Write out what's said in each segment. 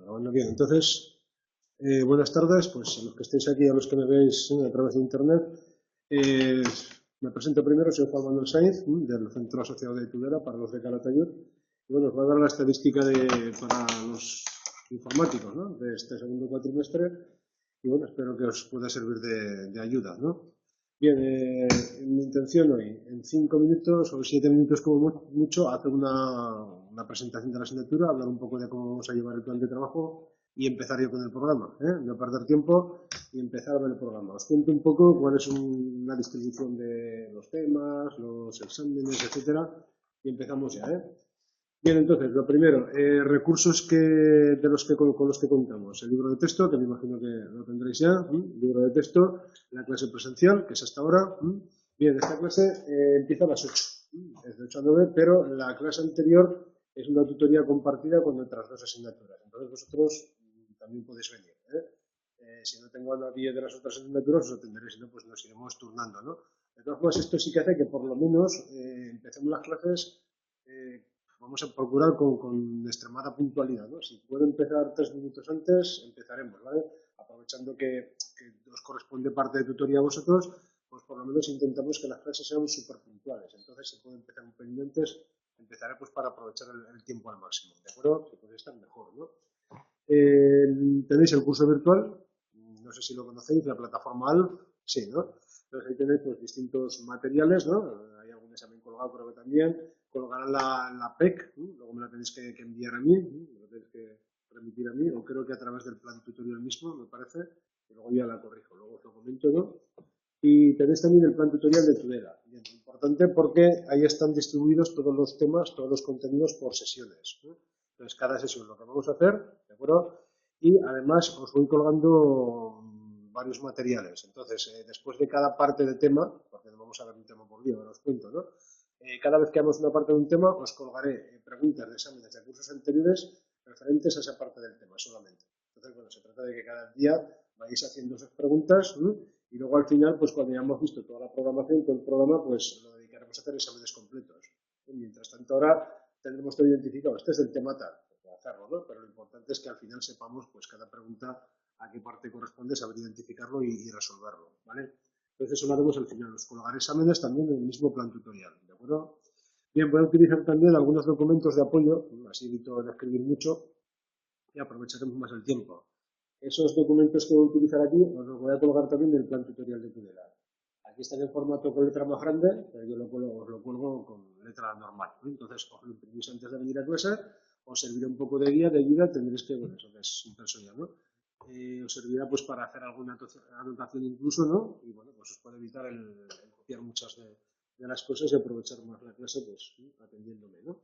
Bueno, bien, entonces, buenas tardes, pues a los que estéis aquí, a los que me veis a través de internet. eh, Me presento primero, soy Juan Manuel Sainz, del Centro Asociado de Tudela para los de Calatayud. Y bueno, os voy a dar la estadística para los informáticos, ¿no?, de este segundo cuatrimestre. Y bueno, espero que os pueda servir de ayuda, ¿no? Bien, mi intención hoy, en 5 minutos o 7 minutos como mucho, hacer una presentación de la asignatura, hablar un poco de cómo vamos a llevar el plan de trabajo y empezar yo con el programa, ¿eh? No perder tiempo y empezar a ver el programa. Os cuento un poco cuál es la distribución de los temas, los exámenes, etcétera, y empezamos ya, ¿eh? Bien, entonces, lo primero, recursos con los que contamos. El libro de texto, que me imagino que lo tendréis ya, el libro de texto, la clase presencial, que es hasta ahora. Bien, esta clase empieza a las 8, es de 8 a 9, pero la clase anterior es una tutoría compartida con otras dos asignaturas. Entonces vosotros también podéis venir, ¿eh? Si no tengo a nadie de las otras asignaturas, os atenderé, si no, pues nos iremos turnando, ¿no? De todas formas, esto sí que hace que por lo menos empecemos las clases. Vamos a procurar con extremada puntualidad, ¿no? Si puedo empezar 3 minutos antes, empezaremos, ¿vale? Aprovechando que os corresponde parte de tutoría a vosotros, pues por lo menos intentamos que las clases sean súper puntuales. Entonces, si puedo empezar un pelín antes, empezaré pues para aprovechar el tiempo al máximo, ¿de acuerdo? Que puede estar mejor, ¿no? Tenéis el curso virtual, no sé si lo conocéis, la plataforma ALF, sí, ¿no? Entonces ahí tenéis pues, distintos materiales, ¿no? Hay algún examen colgado, creo que también. Colgarán la PEC, ¿no? Luego me la tenéis que enviar a mí, ¿no? Me la tenéis que remitir a mí, o creo que a través del plan tutorial mismo, me parece, y luego ya la corrijo, luego os lo comento, ¿no? Y tenéis también el plan tutorial de Tudela. Bien, importante porque ahí están distribuidos todos los temas, todos los contenidos por sesiones, ¿no? Entonces, cada sesión lo que vamos a hacer, ¿de acuerdo? Y además os voy colgando varios materiales. Entonces, después de cada parte de tema, porque no vamos a ver un tema por día, ahora os cuento, ¿no? Cada vez que hagamos una parte de un tema, os colgaré preguntas de exámenes de cursos anteriores referentes a esa parte del tema solamente. Entonces, bueno, se trata de que cada día vayáis haciendo esas preguntas, ¿no? Y luego al final, pues cuando ya hemos visto toda la programación, todo el programa, pues lo dedicaremos a hacer exámenes completos. Y mientras tanto, ahora tendremos todo identificado. Este es el tema tal, para hacerlo, ¿no? Pero lo importante es que al final sepamos, pues cada pregunta a qué parte corresponde, saber identificarlo y resolverlo, ¿vale? Entonces eso lo haremos al final. Os colgaré exámenes también en el mismo plan tutorial, ¿de acuerdo? Bien, voy a utilizar también algunos documentos de apoyo, así evito de escribir mucho y aprovecharemos más el tiempo. Esos documentos que voy a utilizar aquí os los voy a colgar también en el plan tutorial de Tudela. Aquí está en el formato con letra más grande, pero yo os lo cuelgo con letra normal, ¿no? Entonces os lo imprimís antes de venir a clase, os servirá un poco de guía, tendréis que, bueno, eso que es impreso ya, ¿no? Os servirá pues para hacer alguna anotación incluso, ¿no? Y bueno, pues os puede evitar el copiar muchas de las cosas y aprovechar más la clase pues atendiéndome, ¿no?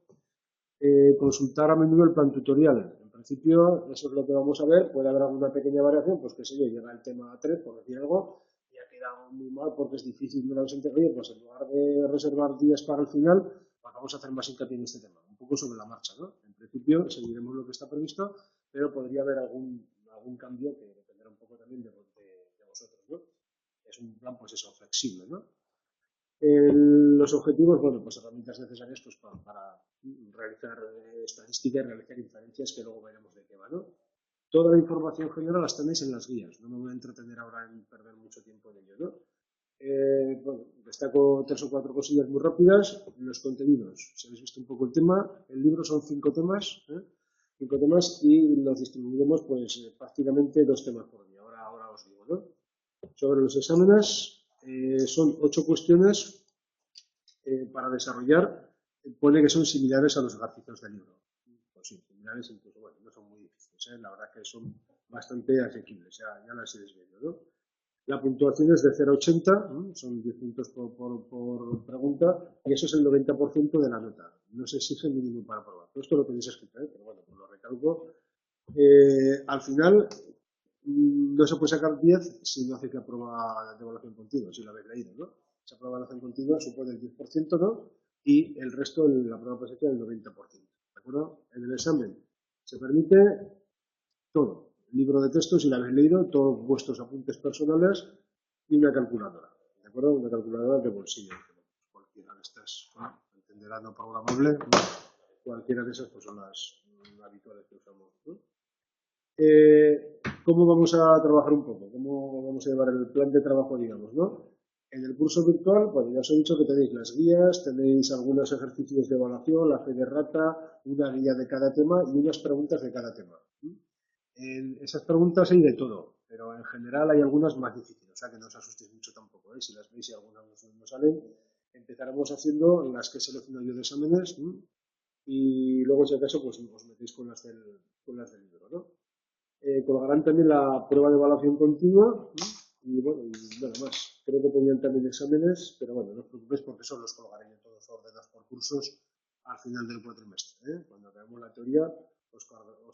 Consultar a menudo el plan tutorial. En principio, eso es lo que vamos a ver. Puede haber alguna pequeña variación, pues que sé yo, llega el tema 3, por decir algo, y ha quedado muy mal porque es difícil de la Oye, pues en lugar de reservar días para el final, pues vamos a hacer más hincapié en este tema, un poco sobre la marcha, ¿no? En principio, seguiremos lo que está previsto, pero podría haber algún cambio que dependerá un poco también de vosotros, ¿no? Es un plan, pues eso, flexible, ¿no? Los objetivos, bueno, pues herramientas necesarias pues, para realizar estadística y realizar inferencias que luego veremos de qué va, ¿no? Toda la información general las tenéis en las guías, no me voy a entretener ahora en perder mucho tiempo en ello, ¿no? Bueno, destaco 3 o 4 cosillas muy rápidas. Los contenidos, si habéis visto un poco el tema, el libro son 5 temas, 5 temas y los distribuiremos pues prácticamente 2 temas por día, ahora os digo, ¿no? Sobre los exámenes, son 8 cuestiones para desarrollar. Pone que son similares a los ejercicios del libro. Pues sí, similares incluso, bueno, no son muy difíciles, la verdad que son bastante asequibles, ya las iréis viendo, ¿no? La puntuación es de 0 a 80, ¿no? Son 10 puntos por pregunta, y eso es el 90% de la nota. No se exige mínimo para probar. Todo esto lo tenéis escrito, pero bueno, pues lo recalco. Al final, no se puede sacar 10 si no hacéis la prueba de evaluación continua, si lo habéis leído, ¿no? Esa prueba de evaluación continua supone el 10%, ¿no? Y el resto, en la prueba presencial, el 90%. ¿De acuerdo? En el examen se permite todo. Libro de texto, si lo habéis leído, todos vuestros apuntes personales y una calculadora. ¿De acuerdo? Una calculadora de bolsillo. Cualquiera de estas, entenderá no programable, cualquiera de esas pues son las habituales que usamos, ¿no? ¿Cómo vamos a trabajar un poco? ¿Cómo vamos a llevar el plan de trabajo, digamos, ¿no? En el curso virtual, bueno, ya os he dicho que tenéis las guías, tenéis algunos ejercicios de evaluación, la fe de rata, una guía de cada tema y unas preguntas de cada tema. En esas preguntas hay de todo, pero en general hay algunas más difíciles, o sea que no os asustéis mucho tampoco, ¿eh? Si las veis y algunas no salen, empezaremos haciendo las que selecciono yo de exámenes y luego, si acaso, pues os metéis con las del libro, ¿no? Colgarán también la prueba de evaluación continua y bueno, y nada más. Creo que ponían también exámenes, pero bueno, no os preocupéis porque eso los colgaré yo todos ordenados por cursos al final del cuatrimestre, ¿eh? Cuando acabemos la teoría, os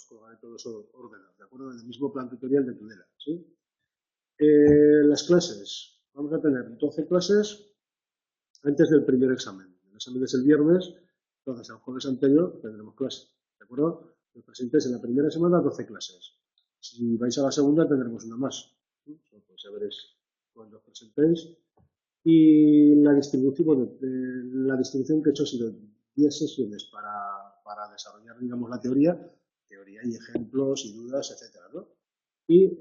colgaré todos ordenados, ¿de acuerdo? En el mismo plan tutorial de Tudela, ¿sí? Las clases. Vamos a tener 12 clases antes del primer examen. El examen es el viernes, entonces el jueves anterior tendremos clase, ¿de acuerdo? Os presentéis en la primera semana 12 clases. Si vais a la segunda tendremos una más. Pues ya veréis cuando os presentéis. Y la distribución, bueno, la distribución que he hecho ha sido 10 sesiones para desarrollar, digamos, la teoría y ejemplos y dudas, etcétera, ¿no? Y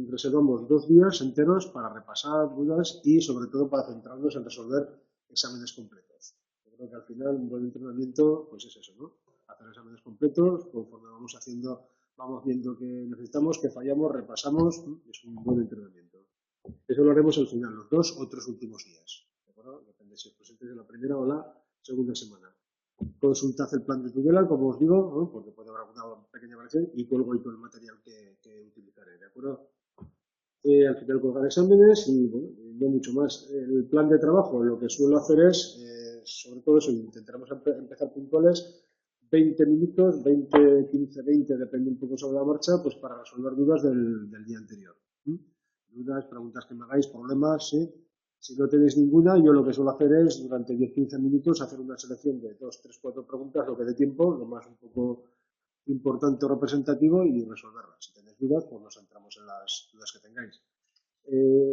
reservamos 2 días enteros para repasar dudas y sobre todo para centrarnos en resolver exámenes completos. Yo creo que al final un buen entrenamiento pues es eso, ¿no? Hacer exámenes completos, conforme vamos viendo que necesitamos, que fallamos, repasamos, es un buen entrenamiento. Eso lo haremos al final, los 2 o 3 últimos días, ¿de acuerdo? Depende si os presentéis en la primera o la segunda semana. Consultad el plan de Tudela, como os digo, ¿no? Porque puede haber alguna pequeña variación y cuelgo ahí todo el material que utilizaré, ¿de acuerdo? Al final colgar exámenes y bueno, no mucho más. El plan de trabajo, lo que suelo hacer es, sobre todo eso, intentaremos empezar puntuales, 20 minutos, 20, 15, 20, depende un poco sobre la marcha, pues para resolver dudas del día anterior. Dudas, preguntas que me hagáis, problemas, ¿sí? Si no tenéis ninguna, yo lo que suelo hacer es, durante 10-15 minutos, hacer una selección de 2, 3, 4 preguntas, lo que dé tiempo, lo más un poco importante o representativo y resolverlas. Si tenéis dudas, pues nos centramos en las dudas que tengáis.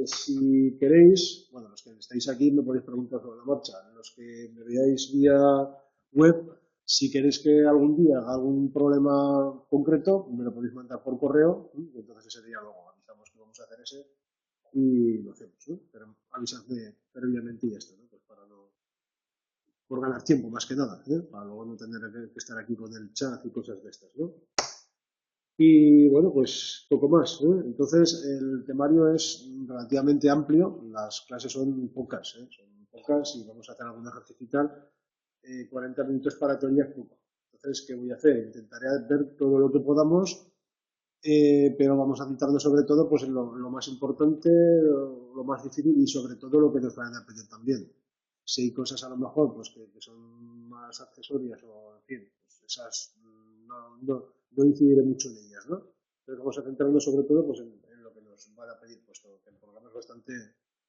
Si queréis, bueno, los que estáis aquí me podéis preguntar sobre la marcha. Los que me veáis vía web, si queréis que algún día haga algún problema concreto, me lo podéis mandar por correo y entonces ese día luego avisamos que vamos a hacer ese y lo hacemos, ¿no? Pero avisadme previamente y esto, ¿no? Pues para no, por ganar tiempo más que nada, ¿eh? Para luego no tener que estar aquí con el chat y cosas de estas, ¿no? Y bueno, pues poco más, ¿eh? Entonces el temario es relativamente amplio, las clases son pocas y vamos a hacer algún ejercicio y tal. 40 minutos para teoría es poco. Entonces, ¿qué voy a hacer? Intentaré ver todo lo que podamos, pero vamos a centrarnos sobre todo pues, en lo más importante, lo más difícil y sobre todo lo que nos van a pedir también. Si hay cosas a lo mejor pues, que son más accesorias o, en fin, pues esas no incidiré mucho en ellas, ¿no? Pero vamos a centrarnos sobre todo pues, en lo que nos van a pedir, puesto que el programa es bastante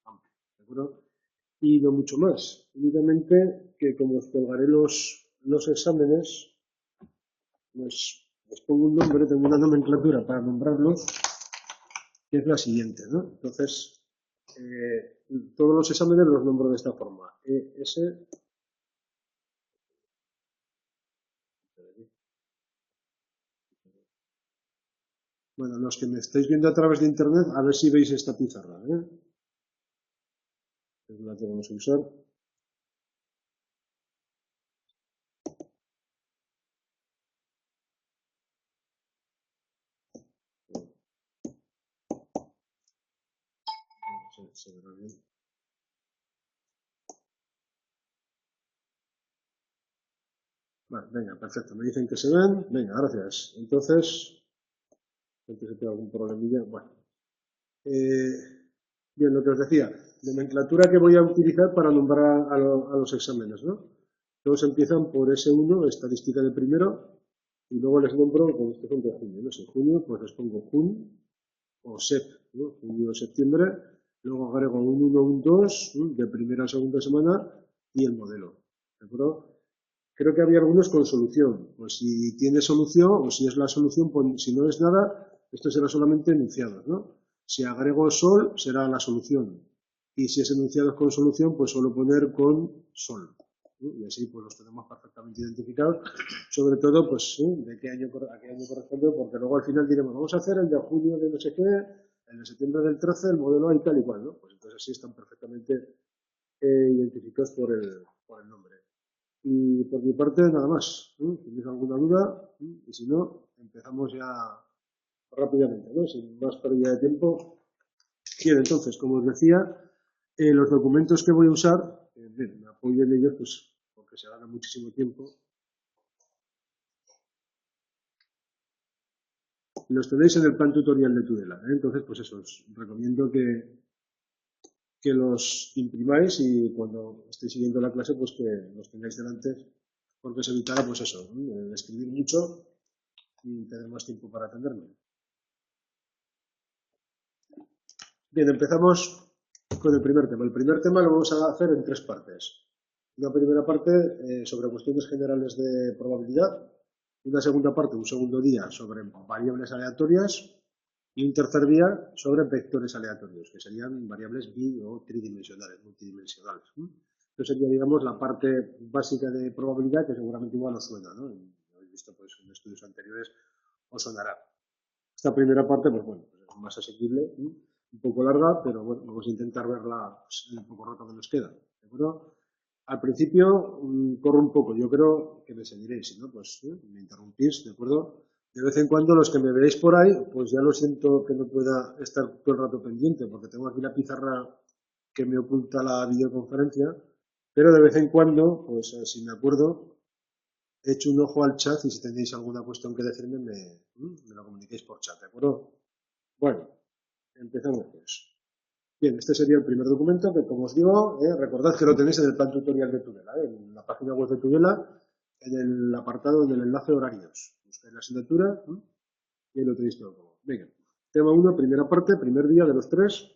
amplio, ¿de acuerdo? Y no mucho más. Únicamente que como os colgaré los exámenes, pues les pongo un nombre, tengo una nomenclatura para nombrarlos, que es la siguiente, ¿no? Entonces, todos los exámenes los nombro de esta forma. ES. Bueno, los que me estáis viendo a través de internet, a ver si veis esta pizarra, ¿eh? Es la que vamos a usar. Se verá bien. Vale, venga, perfecto. Me dicen que se ven. Venga, gracias. Entonces, antes de que algún problemilla. Bueno. Bien, lo que os decía. Nomenclatura que voy a utilizar para nombrar a los exámenes, ¿no? Todos empiezan por S1, estadística de primero, y luego les nombro, como estos son de junio, ¿no? Si junio, pues les pongo Jun o SEP, ¿no? Junio o septiembre. Luego agrego un 1, un 2, de primera a segunda semana, y el modelo. ¿De acuerdo? Creo que había algunos con solución. Pues si tiene solución, o si es la solución, pues, si no es nada, esto será solamente enunciados, ¿no? Si agrego sol, será la solución. Y si es enunciados con solución, pues suelo poner con sol. Y así pues los tenemos perfectamente identificados, sobre todo pues de qué año, a qué año corresponde, porque luego al final diremos, vamos a hacer el de junio de no sé qué, el de septiembre del 13, el modelo A y tal y cual, ¿no? Pues entonces así están perfectamente identificados por el nombre. Y por mi parte nada más. ¿Tenéis alguna duda? Y si no, empezamos ya rápidamente, ¿no? Sin más pérdida de tiempo. Bien, entonces, como os decía, los documentos que voy a usar, bien, me apoyo en ellos pues porque se gana muchísimo tiempo. Los tenéis en el plan tutorial de Tudela, ¿eh? Entonces, pues eso, os recomiendo que los imprimáis y cuando estéis siguiendo la clase, pues que los tengáis delante, porque se evitará, pues eso, escribir mucho y tener más tiempo para atenderme. Bien, empezamos con el primer tema. El primer tema lo vamos a hacer en tres partes. Una primera parte sobre cuestiones generales de probabilidad, una segunda parte, un segundo día sobre variables aleatorias y un tercer día sobre vectores aleatorios, que serían variables bi o tridimensionales, multidimensionales. Esto sería, digamos, la parte básica de probabilidad que seguramente igual os suena, ¿no? Lo habéis visto pues, en estudios anteriores, os sonará. Esta primera parte, pues bueno, pues es más asequible, un poco larga, pero bueno, vamos a intentar verla pues, en el poco rato que nos queda. ¿De acuerdo? Al principio corro un poco, yo creo que me seguiréis, si no, pues me interrumpís, ¿de acuerdo? De vez en cuando los que me veáis por ahí, pues ya lo siento que no pueda estar todo el rato pendiente, porque tengo aquí la pizarra que me oculta la videoconferencia, pero de vez en cuando, pues si me acuerdo, echo un ojo al chat y si tenéis alguna cuestión que decirme me lo comuniquéis por chat, ¿de acuerdo? Bueno, empezamos pues. Bien, este sería el primer documento que, como os digo, recordad que lo tenéis en el plan tutorial de Tudela, en la página web de Tudela, en el apartado del enlace horarios. Buscáis la asignatura y ahí lo tenéis todo. Venga, tema 1, primera parte, primer día de los tres,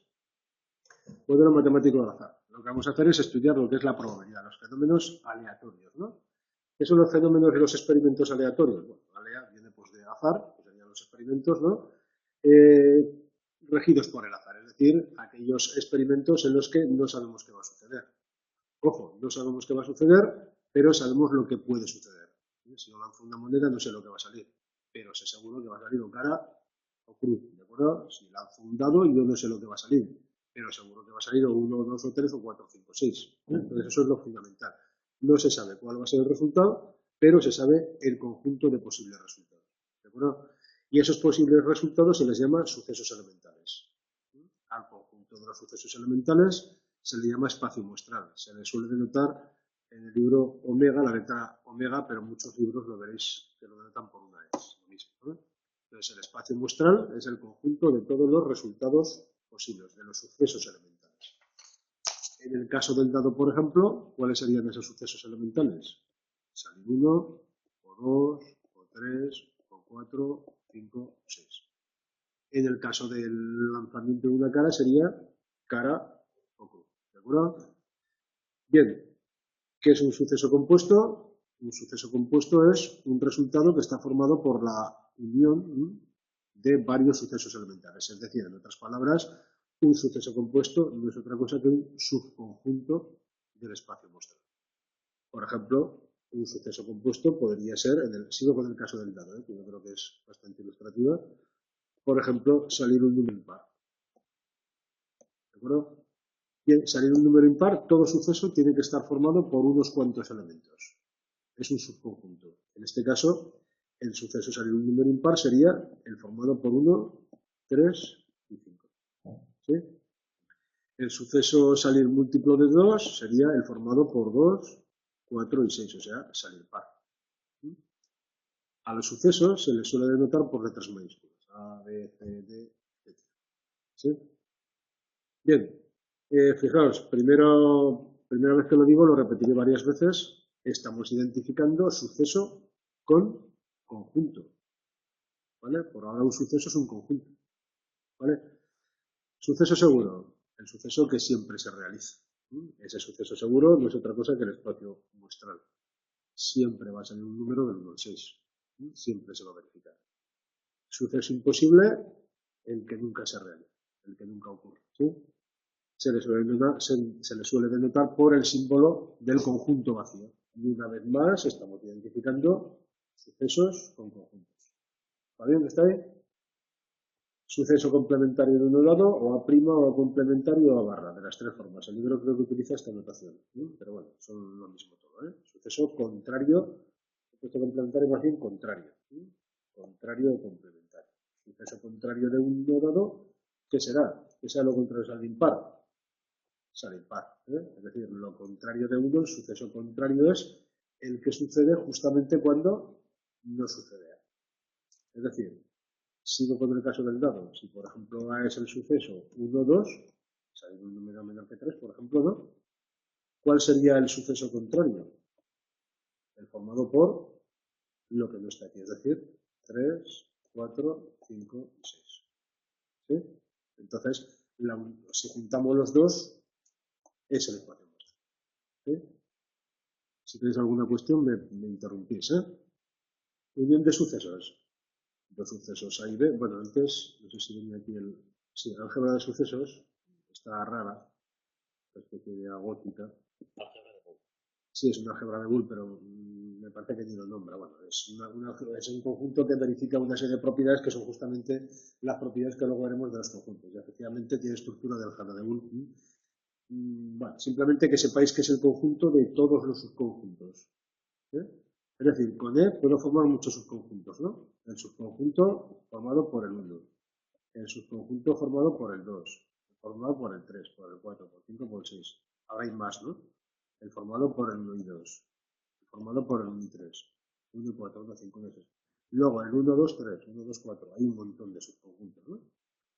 modelo matemático al azar. Lo que vamos a hacer es estudiar lo que es la probabilidad, los fenómenos aleatorios, ¿no? ¿Qué son los fenómenos y los experimentos aleatorios? Bueno, alea viene pues de azar, que serían los experimentos, ¿no? Regidos por el azar, es decir, aquellos experimentos en los que no sabemos qué va a suceder. Ojo, no sabemos qué va a suceder, pero sabemos lo que puede suceder. Si yo lanzo una moneda no sé lo que va a salir, pero sé seguro que va a salir o cara o cruz, ¿de acuerdo? Si lanzo un dado yo no sé lo que va a salir, pero seguro que va a salir o 1, 2 o 3 o 4 o 5 o 6. Entonces eso es lo fundamental. No se sabe cuál va a ser el resultado, pero se sabe el conjunto de posibles resultados. ¿De acuerdo? Y esos posibles resultados se les llama sucesos elementales. Al conjunto de los sucesos elementales se le llama espacio muestral. Se le suele denotar en el libro omega, la letra omega, pero muchos libros lo veréis que lo denotan por una es lo mismo, ¿no? Entonces el espacio muestral es el conjunto de todos los resultados posibles, de los sucesos elementales. En el caso del dado, por ejemplo, ¿cuáles serían esos sucesos elementales? Salir 1, o 2, o 3, o 4, 5, o 6. En el caso del lanzamiento de una cara sería cara o cruz. ¿De acuerdo? Bien, ¿qué es un suceso compuesto? Un suceso compuesto es un resultado que está formado por la unión de varios sucesos elementales. Es decir, en otras palabras, un suceso compuesto no es otra cosa que un subconjunto del espacio muestral. Por ejemplo, un suceso compuesto podría ser, sigo con el caso del dado, que yo creo que es bastante ilustrativa, por ejemplo, salir un número impar. ¿De acuerdo? Bien, salir un número impar, todo suceso tiene que estar formado por unos cuantos elementos. Es un subconjunto. En este caso, el suceso salir un número impar sería el formado por 1, 3 y 5. ¿Sí? El suceso salir múltiplo de 2 sería el formado por 2, 4 y 6, o sea, salir par. A los sucesos se les suele denotar por letras mayúsculas. A, B, C, D, etc. ¿Sí? Bien, fijaos, primera vez que lo digo, lo repetiré varias veces. Estamos identificando suceso con conjunto. ¿Vale? Por ahora un suceso es un conjunto. ¿Vale? Suceso seguro, el suceso que siempre se realiza. Ese suceso seguro no es otra cosa que el espacio muestral. Siempre va a salir un número del 1 al 6. Siempre se va a verificar. Suceso imposible, el que nunca se realiza, el que nunca ocurre. ¿Sí? se le suele denotar por el símbolo del conjunto vacío. Y una vez más estamos identificando sucesos con conjuntos. ¿Va bien? ¿Está bien? Suceso complementario de un lado, o A' o A complementario o A barra, de las tres formas. El libro creo que utiliza esta notación, ¿no? Pero bueno, son lo mismo todo, ¿eh? Suceso contrario, suceso complementario más bien contrario, ¿no? Contrario o complementario. Suceso contrario de un dado, ¿qué será? ¿Qué será lo contrario al impar? Sale impar, ¿eh? Es decir, lo contrario de uno, el suceso contrario es el que sucede justamente cuando no sucede A. Es decir, sigo con el caso del dado. Si, por ejemplo, A es el suceso 1, 2, sale un número menor que 3, por ejemplo, ¿no? ¿Cuál sería el suceso contrario? El formado por lo que no está aquí, es decir, 3, 4, 5 y 6. ¿Sí? Entonces, si juntamos los dos, es el ecuación nuestra. ¿Sí? Si tenéis alguna cuestión, me interrumpís, ¿eh? Unión de sucesos. Dos sucesos A y B. Bueno, antes, no sé si venía aquí el... Sí, álgebra de sucesos. Está rara, una especie de gótica. Sí, es una álgebra de Boole, pero me parece que ni lo nombra. Bueno, es un conjunto que verifica una serie de propiedades que son justamente las propiedades que luego veremos de los conjuntos. Y efectivamente tiene estructura de álgebra de Boole. Bueno, simplemente que sepáis que es el conjunto de todos los subconjuntos. ¿Eh? Es decir, con E puedo formar muchos subconjuntos, ¿no? El subconjunto formado por el 1, el subconjunto formado por el 2, formado por el 3, por el 4, por el 5, por el 6. Ahora hay más, ¿no? El formado por el 1 y 2, el formado por el 1 y 3, 1 y 4, 1, 5, 1 y 6. Luego el 1, 2, 3, 1, 2, 4. Hay un montón de subconjuntos, ¿no?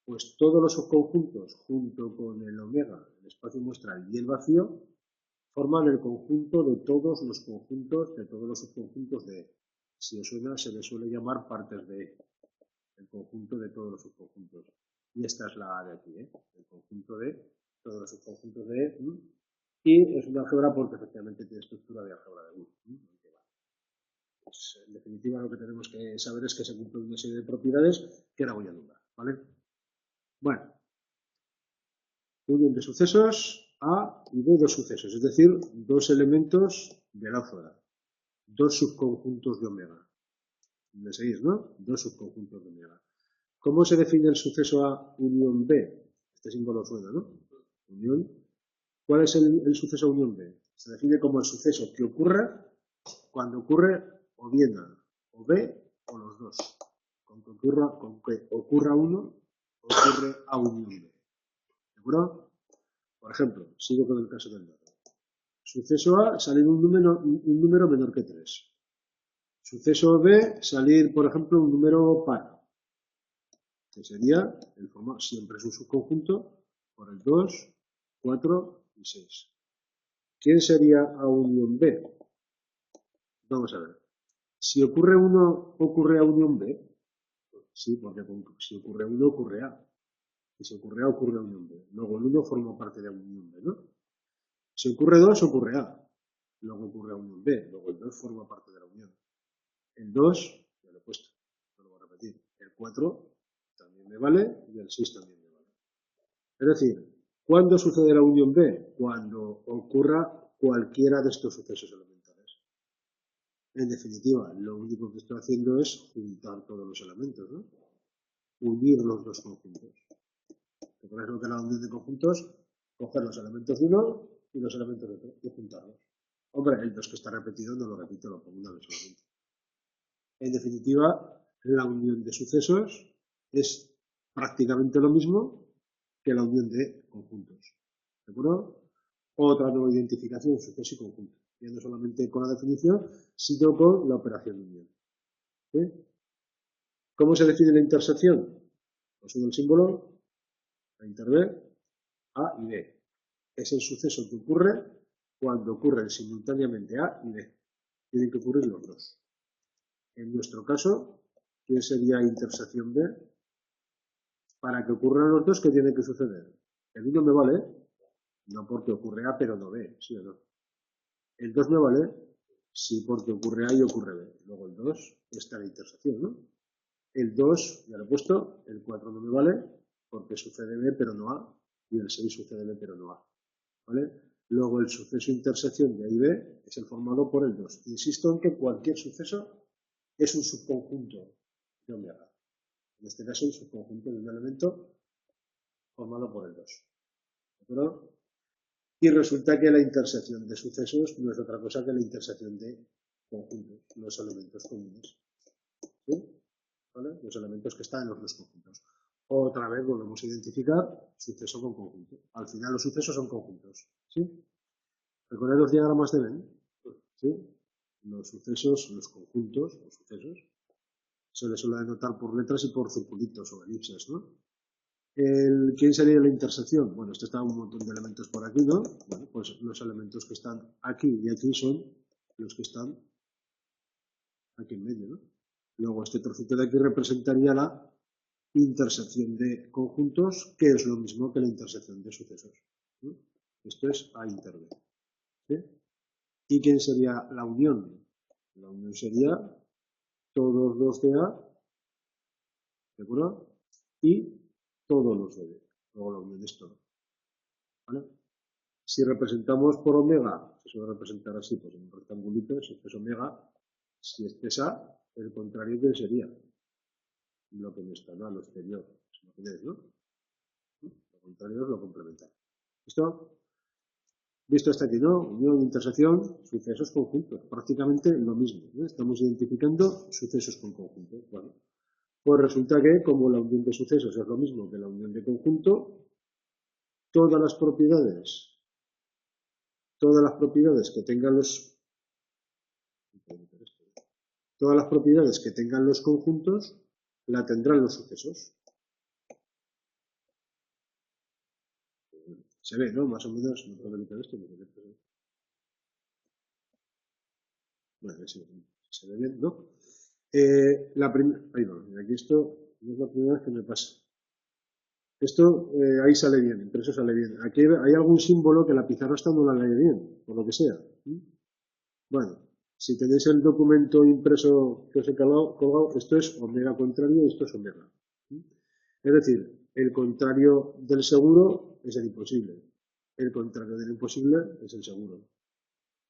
Pues todos los subconjuntos, junto con el omega, el espacio muestral y el vacío, forman el conjunto de todos los conjuntos, de todos los subconjuntos de E. Si os suena, se le suele llamar partes de E, el conjunto de todos los subconjuntos. Y esta es la A de aquí, ¿eh? El conjunto de todos los subconjuntos de E. Y es una álgebra porque efectivamente tiene estructura de álgebra de Boole. Pues, en definitiva, lo que tenemos que saber es que se cumplen una serie de propiedades que ahora voy a nombrar, ¿vale? Bueno, unión de sucesos A y B, dos sucesos, es decir, dos elementos del álgebra, dos subconjuntos de omega. ¿Me seguís, no? Dos subconjuntos de omega. ¿Cómo se define el suceso A unión B? Este símbolo suena, ¿no? Unión. ¿Cuál es el suceso unión B? Se define como el suceso que ocurre cuando ocurre o bien A o B o los dos. Con que ocurra uno, ocurre A unión B. ¿De acuerdo? Por ejemplo, sigo con el caso del dado. Suceso A, salir un número menor que 3. Suceso B, salir, por ejemplo, un número par, que sería, el formato siempre es un subconjunto, por el 2, 4 y 6. ¿Quién sería A unión B? Vamos a ver. Si ocurre 1, ¿ocurre A unión B? Sí, porque si ocurre 1, ocurre A. Y si ocurre A, ocurre A unión B. Luego el 1 forma parte de A unión B, ¿no? Si ocurre 2, ocurre A. Luego ocurre A unión B. Luego el 2 forma parte de la unión. El 2, ya lo he puesto, no lo voy a repetir. El 4 también me vale y el 6 también me vale. Es decir, ¿cuándo sucede la unión B? Cuando ocurra cualquiera de estos sucesos elementales. En definitiva, lo único que estoy haciendo es juntar todos los elementos, ¿no? Unir los dos conjuntos. ¿Recuerdas lo que es la unión de conjuntos? Coger los elementos de uno y los elementos de otro y juntarlos. Hombre, el 2 que está repetido no lo repito, lo pongo una vez solamente. En definitiva, la unión de sucesos es prácticamente lo mismo que la unión de conjuntos. ¿De acuerdo? Otra nueva identificación, suceso y conjunto. Ya no solamente con la definición, sino con la operación de unión. ¿Sí? ¿Cómo se define la intersección? Pues el símbolo, la inter B, A y B. Es el suceso que ocurre cuando ocurren simultáneamente A y B. Tienen que ocurrir los dos. En nuestro caso, ¿qué sería intersección B? Para que ocurran los dos, ¿qué tiene que suceder? El 1 me vale, no porque ocurre A pero no B, ¿sí o no? El 2 me vale, sí porque ocurre A y ocurre B. Luego el 2 está la intersección, ¿no? El 2, ya lo he puesto, el 4 no me vale, porque sucede B pero no A. y el 6 sucede B pero no A. ¿Vale? Luego el suceso intersección de A y B es el formado por el 2. Insisto en que cualquier suceso es un subconjunto de omega. En este caso, un subconjunto de un elemento formado por el 2. ¿De acuerdo? Y resulta que la intersección de sucesos no es otra cosa que la intersección de conjuntos, los elementos comunes. ¿Sí? ¿Vale? Los elementos que están en los dos conjuntos. Otra vez volvemos a identificar suceso con conjunto. Al final los sucesos son conjuntos. ¿Sí? ¿Recordad los diagramas de Venn? ¿Sí? Los sucesos, los conjuntos, los sucesos, se les suele denotar por letras y por circulitos o elipses, ¿no? ¿Quién sería la intersección? Bueno, esto está un montón de elementos por aquí, ¿no? Bueno, pues los elementos que están aquí y aquí son los que están aquí en medio, ¿no? Luego este trocito de aquí representaría la intersección de conjuntos, que es lo mismo que la intersección de sucesos, ¿no? Esto es A inter B. ¿Sí? ¿Y quién sería la unión? La unión sería todos los de A, ¿de acuerdo? Y todos los de B. Luego la unión es todo. ¿Vale? Si representamos por omega, se suele representar así, pues en un rectangulito, si este es omega, si este es A, el contrario que sería lo que no está, ¿no? Lo exterior, si lo tenéis, ¿no? Lo contrario es lo complementario. ¿Listo? Visto hasta aquí, ¿no? Unión, intersección, sucesos, conjuntos. Prácticamente lo mismo, ¿no? Estamos identificando sucesos con conjuntos. Bueno, pues resulta que, como la unión de sucesos es lo mismo que la unión de conjunto, todas las propiedades que tengan los conjuntos la tendrán los sucesos. Se ve, ¿no? Más o menos, no puedo quitar esto. Bueno, sí, se ve bien, ¿no? Ahí va, aquí esto no es la primera vez que me pasa. Esto ahí sale bien, impreso sale bien. Aquí hay algún símbolo que la pizarra esta no la lee bien, por lo que sea. Bueno, si tenéis el documento impreso que os he colgado, esto es omega contrario y esto es omega. Es decir, el contrario del seguro es el imposible. El contrario del imposible es el seguro.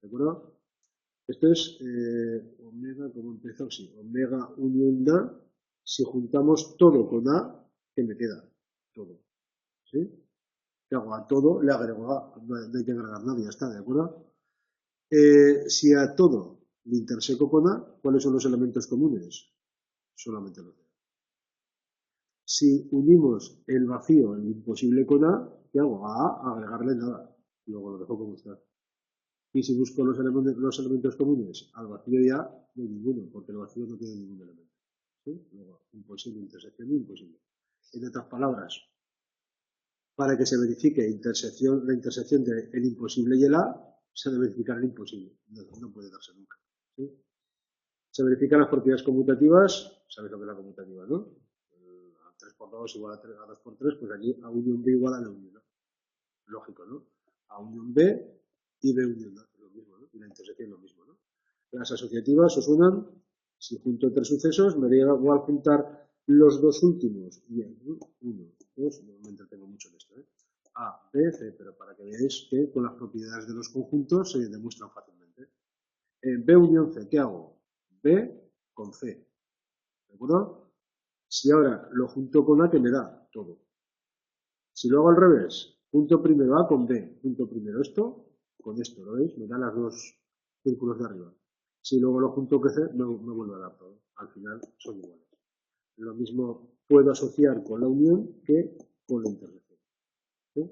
¿De acuerdo? Esto es omega, ¿cómo empezó? Sí, omega unión A. Si juntamos todo con A, ¿qué me queda? Todo. ¿Sí? ¿Qué hago? A todo le agrego A. No hay que agregar nada, ya está, ¿de acuerdo? Si a todo le interseco con A, ¿cuáles son los elementos comunes? Solamente los de A. Si unimos el vacío, el imposible con A, ¿qué hago? A A, agregarle nada. Luego lo dejo como está. Y si busco los elementos comunes al vacío y A, no hay ninguno, porque el vacío no tiene ningún elemento. ¿Sí? Luego, imposible, intersección, imposible. En otras palabras, para que se verifique la intersección del imposible y el A, se debe verificar el imposible. No puede darse nunca. ¿Sí? Se verifican las propiedades conmutativas. ¿Sabéis lo que es la conmutativa, no? A 3 por 2 igual a 2 por 3, pues aquí A unión B igual a la unión A. Lógico, ¿no? A unión B y B unión A, lo mismo, ¿no? Y la intersección lo mismo, ¿no? Las asociativas os unan, si junto 3 sucesos, me da igual juntar los dos últimos. Bien, 1, 2, no me entretengo mucho en esto, ¿eh? A, B, C, pero para que veáis que con las propiedades de los conjuntos se demuestran fácilmente. B unión C, ¿qué hago? B con C, ¿de acuerdo? Si ahora lo junto con A, ¿qué me da? Todo. Si lo hago al revés, punto primero A con B, punto primero esto, con esto, ¿lo veis? Me da los dos círculos de arriba. Si luego lo junto con C, me vuelve a dar todo. Al final son iguales. Lo mismo puedo asociar con la unión que con la intersección. ¿Sí?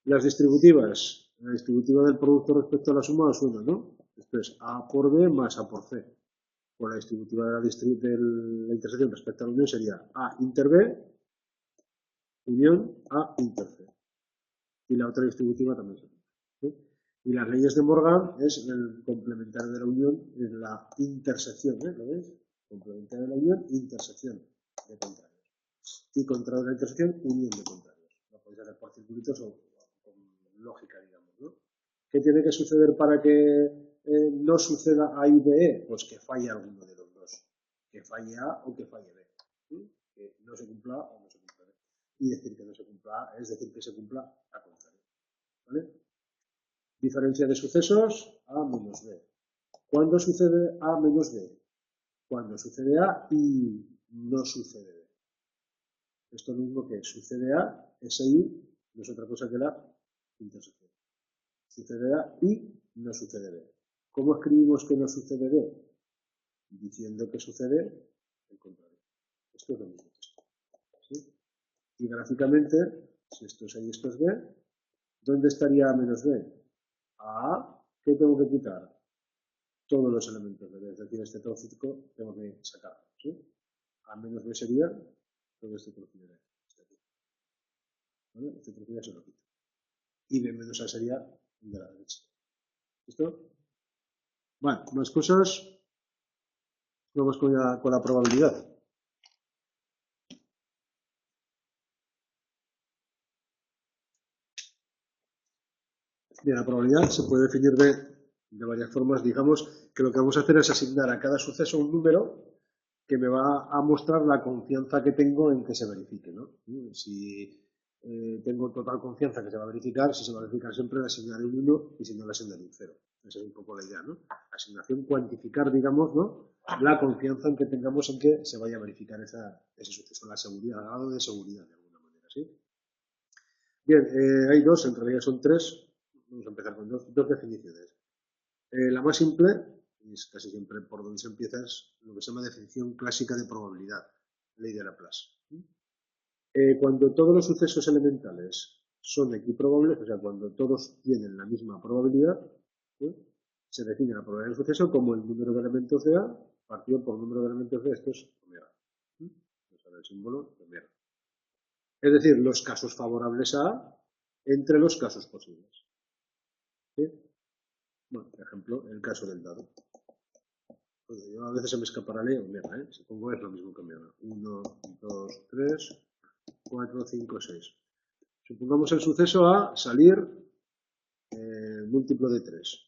Las distributivas. La distributiva del producto respecto a la suma os suena, ¿no? Esto es A por B más A por C. Pues la distributiva de la intersección respecto a la unión sería A inter B unión A inter C. Y la otra distributiva también se ¿sí? Y las leyes de Morgan es el complementario de la unión en la intersección, ¿eh? ¿Lo veis? Complementario de la unión, intersección de contrarios. Y contrario de la intersección, unión de contrarios. Lo podéis hacer por circulitos o con lógica, digamos, ¿no? ¿Qué tiene que suceder para que no suceda A y B? Pues que falle alguno de los dos. Que falle A o que falle B. ¿Sí? Que no se cumpla A o no se cumpla B. y decir que no se cumpla A es decir que se cumpla A contrario. ¿Vale? Diferencia de sucesos A menos B. ¿Cuándo sucede A menos B? Cuando sucede A y no sucede B. Esto mismo que sucede A, ese I no es otra cosa que la intersección. Sucede A y no sucede B. ¿Cómo escribimos que no sucede B? Diciendo que sucede el contrario. Esto es lo mismo que esto. ¿Sí? Y gráficamente, si esto es A y esto es B, ¿dónde estaría A menos B? A A, ¿qué tengo que quitar? Todos los elementos de B, es decir, este trocito tengo que sacarlo. ¿Sí? A menos B sería todo este trocito de aquí. ¿Vale? Este trocito ya se lo quito. Y B menos A sería el de la derecha. ¿Listo? Bueno, más cosas. Vamos con la probabilidad. Bien, la probabilidad se puede definir de varias formas. Digamos que lo que vamos a hacer es asignar a cada suceso un número que me va a mostrar la confianza que tengo en que se verifique, ¿no? Si tengo total confianza que se va a verificar, si se va a verificar siempre le asignaré un 1 y si no le asignaré un 0. Esa es un poco la idea, ¿no? Asignación, cuantificar, digamos, ¿no? La confianza en que tengamos en que se vaya a verificar ese suceso, la seguridad, el grado de seguridad de alguna manera, ¿sí? Bien, hay dos, en realidad son tres. Vamos a empezar con dos definiciones. La más simple, y es casi siempre por donde se empieza, es lo que se llama definición clásica de probabilidad, ley de Laplace. Cuando todos los sucesos elementales son equiprobables, o sea, cuando todos tienen la misma probabilidad, se define la probabilidad del suceso como el número de elementos de A partido por el número de elementos de esto es omega. El símbolo de omega. Es decir, los casos favorables a A entre los casos posibles. ¿Sí? Bueno, por ejemplo, el caso del dado. Pues yo a veces se me escapará la omega, ¿eh? Supongo que es lo mismo que omega. 1, 2, 3, 4, 5, 6. Supongamos el suceso a salir múltiplo de 3.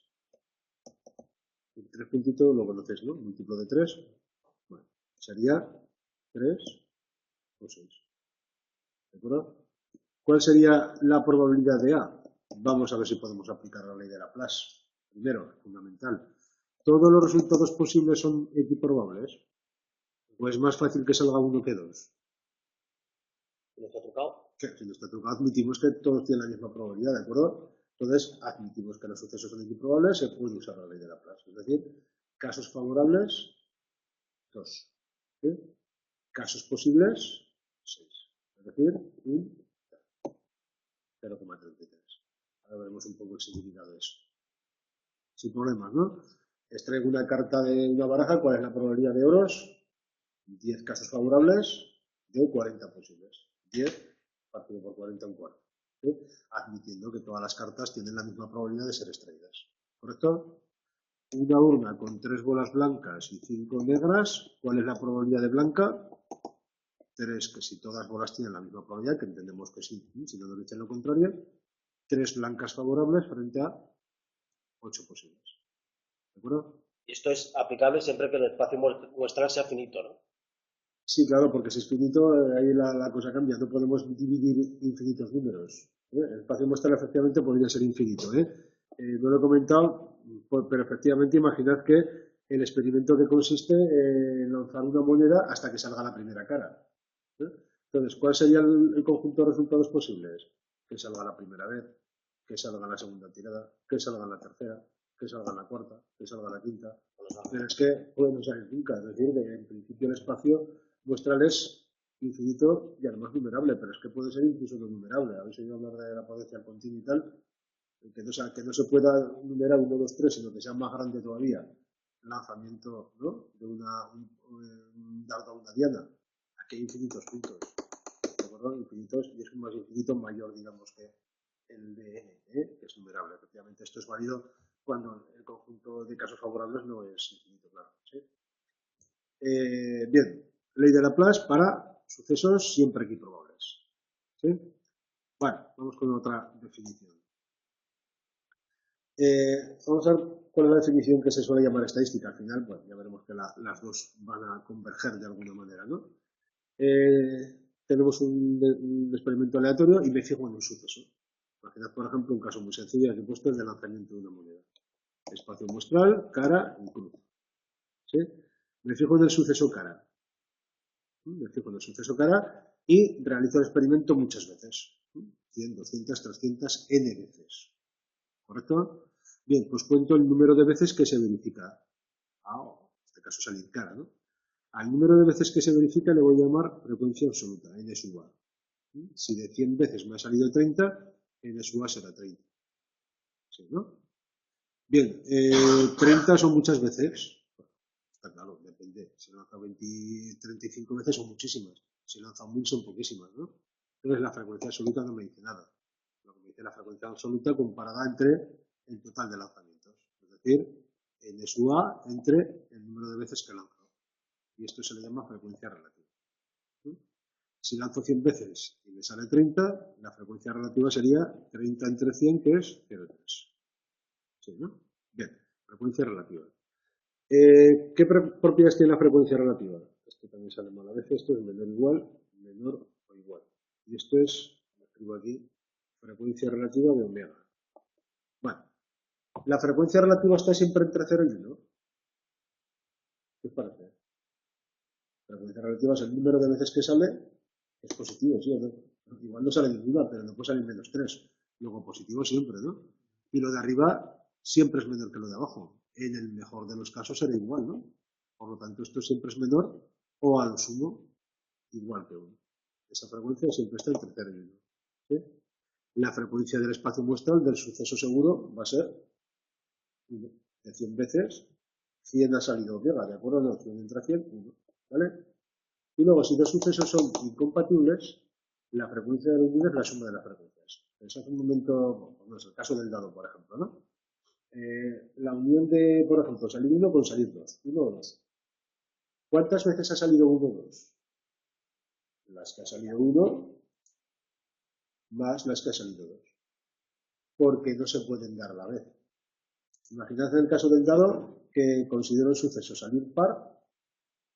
El 3 puntito lo conoces, ¿no? Múltiplo de 3. Bueno, sería 3 o 6. ¿De acuerdo? ¿Cuál sería la probabilidad de A? Vamos a ver si podemos aplicar la ley de Laplace. Primero, fundamental. ¿Todos los resultados posibles son equiprobables? ¿O es más fácil que salga uno que dos? ¿No está trucado? Sí, si no está trucado, admitimos que todos tienen la misma probabilidad, ¿de acuerdo? Entonces, admitimos que los sucesos son equiprobables, se puede usar la ley de Laplace. Es decir, casos favorables, 2. ¿Sí? Casos posibles, 6. Es decir, un 0,33. Ahora veremos un poco el significado de eso. Sin problemas, ¿no? Extraigo una carta de una baraja, ¿cuál es la probabilidad de oros? 10 casos favorables de 40 posibles. 10 partido por 40 un cuarto. ¿Sí? Admitiendo que todas las cartas tienen la misma probabilidad de ser extraídas. ¿Correcto? Una urna con 3 bolas blancas y 5 negras. ¿Cuál es la probabilidad de blanca? 3, que si todas bolas tienen la misma probabilidad, que entendemos que sí, si no nos dicen lo contrario. 3 blancas favorables frente a 8 posibles. ¿De acuerdo? Y esto es aplicable siempre que el espacio muestral sea finito, ¿no? Sí, claro, porque si es finito, ahí la cosa cambia. No podemos dividir infinitos números. El espacio muestral efectivamente podría ser infinito. No lo he comentado, pero efectivamente imaginad que el experimento que consiste en lanzar una moneda hasta que salga la primera cara. Entonces, ¿cuál sería el conjunto de resultados posibles? Que salga la primera vez, que salga la segunda tirada, que salga la tercera, que salga la cuarta, que salga la quinta. Pero es que puede no salir nunca. Es decir, que en principio el espacio muestral es infinito y además numerable, pero es que puede ser incluso no numerable. Habéis oído hablar de la potencia continua y tal, que no se pueda numerar 1, 2, 3, sino que sea más grande todavía el lanzamiento, ¿no? De un dardo a una diana. Aquí hay infinitos puntos, ¿de acuerdo? Infinitos, y es un más infinito mayor, digamos, que el de n, que es numerable. Efectivamente, esto es válido cuando el conjunto de casos favorables no es infinito, claro. ¿Sí? Bien, ley de Laplace para sucesos siempre equiprobables. ¿Sí? Bueno, vamos con otra definición. Vamos a ver cuál es la definición que se suele llamar estadística. Al final, bueno, ya veremos que las dos van a converger de alguna manera, ¿no? tenemos un experimento aleatorio y me fijo en un suceso. Imaginad, por ejemplo, un caso muy sencillo aquí puesto, el de lanzamiento de una moneda. Espacio muestral, cara y cruz. ¿Sí? Me fijo en el suceso cara. Me fijo en el suceso cara y realizo el experimento muchas veces. 100, 200, 300, n veces. ¿Correcto? Bien, pues cuento el número de veces que se verifica. En este caso salir cara, ¿no? Al número de veces que se verifica le voy a llamar frecuencia absoluta, n sub a. Si de 100 veces me ha salido 30, n sub a será 30. ¿Sí, no? Bien, 30 son muchas veces. Está claro, depende. Si lanza 35 veces son muchísimas. Si lanza 1000 son poquísimas, ¿no? Entonces la frecuencia absoluta no me dice nada. Lo que me dice la frecuencia absoluta comparada entre el total de lanzamientos. Es decir, n sub a entre el número de veces que lanzo. Y esto se le llama frecuencia relativa. Si lanzo 100 veces y me sale 30, la frecuencia relativa sería 30 entre 100, que es 0,3. ¿Sí, no? Bien, frecuencia relativa. ¿Qué propiedades tiene la frecuencia relativa? Esto también sale mal a veces. Esto es menor o igual, menor o igual. Y esto es, lo escribo aquí, frecuencia relativa de omega. Bueno, la frecuencia relativa está siempre entre 0 y 1. ¿Qué os parece? La frecuencia relativa es el número de veces que sale, es positivo, ¿sí o no? Igual no sale ninguna, pero no puede salir menos 3. Luego positivo siempre, ¿no? Y lo de arriba siempre es menor que lo de abajo. En el mejor de los casos será igual, ¿no? Por lo tanto, esto siempre es menor o a lo sumo igual que 1. Esa frecuencia siempre está entre 0 y 1. ¿Sí? La frecuencia del espacio muestral del suceso seguro va a ser 1. De 100 veces, 100 ha salido omega, ¿de acuerdo? No, 100 entre 100, 1. ¿Vale? Y luego, si dos sucesos son incompatibles, la frecuencia de la unión es la suma de las frecuencias. Pensad un momento, no es el caso del dado, por ejemplo, ¿no? La unión de, por ejemplo, salir 1 con salir 2. 1 o 2. ¿Cuántas veces ha salido 1 o 2? Las que ha salido 1 más las que ha salido 2. Porque no se pueden dar a la vez. Imaginad en el caso del dado que considero el suceso salir par,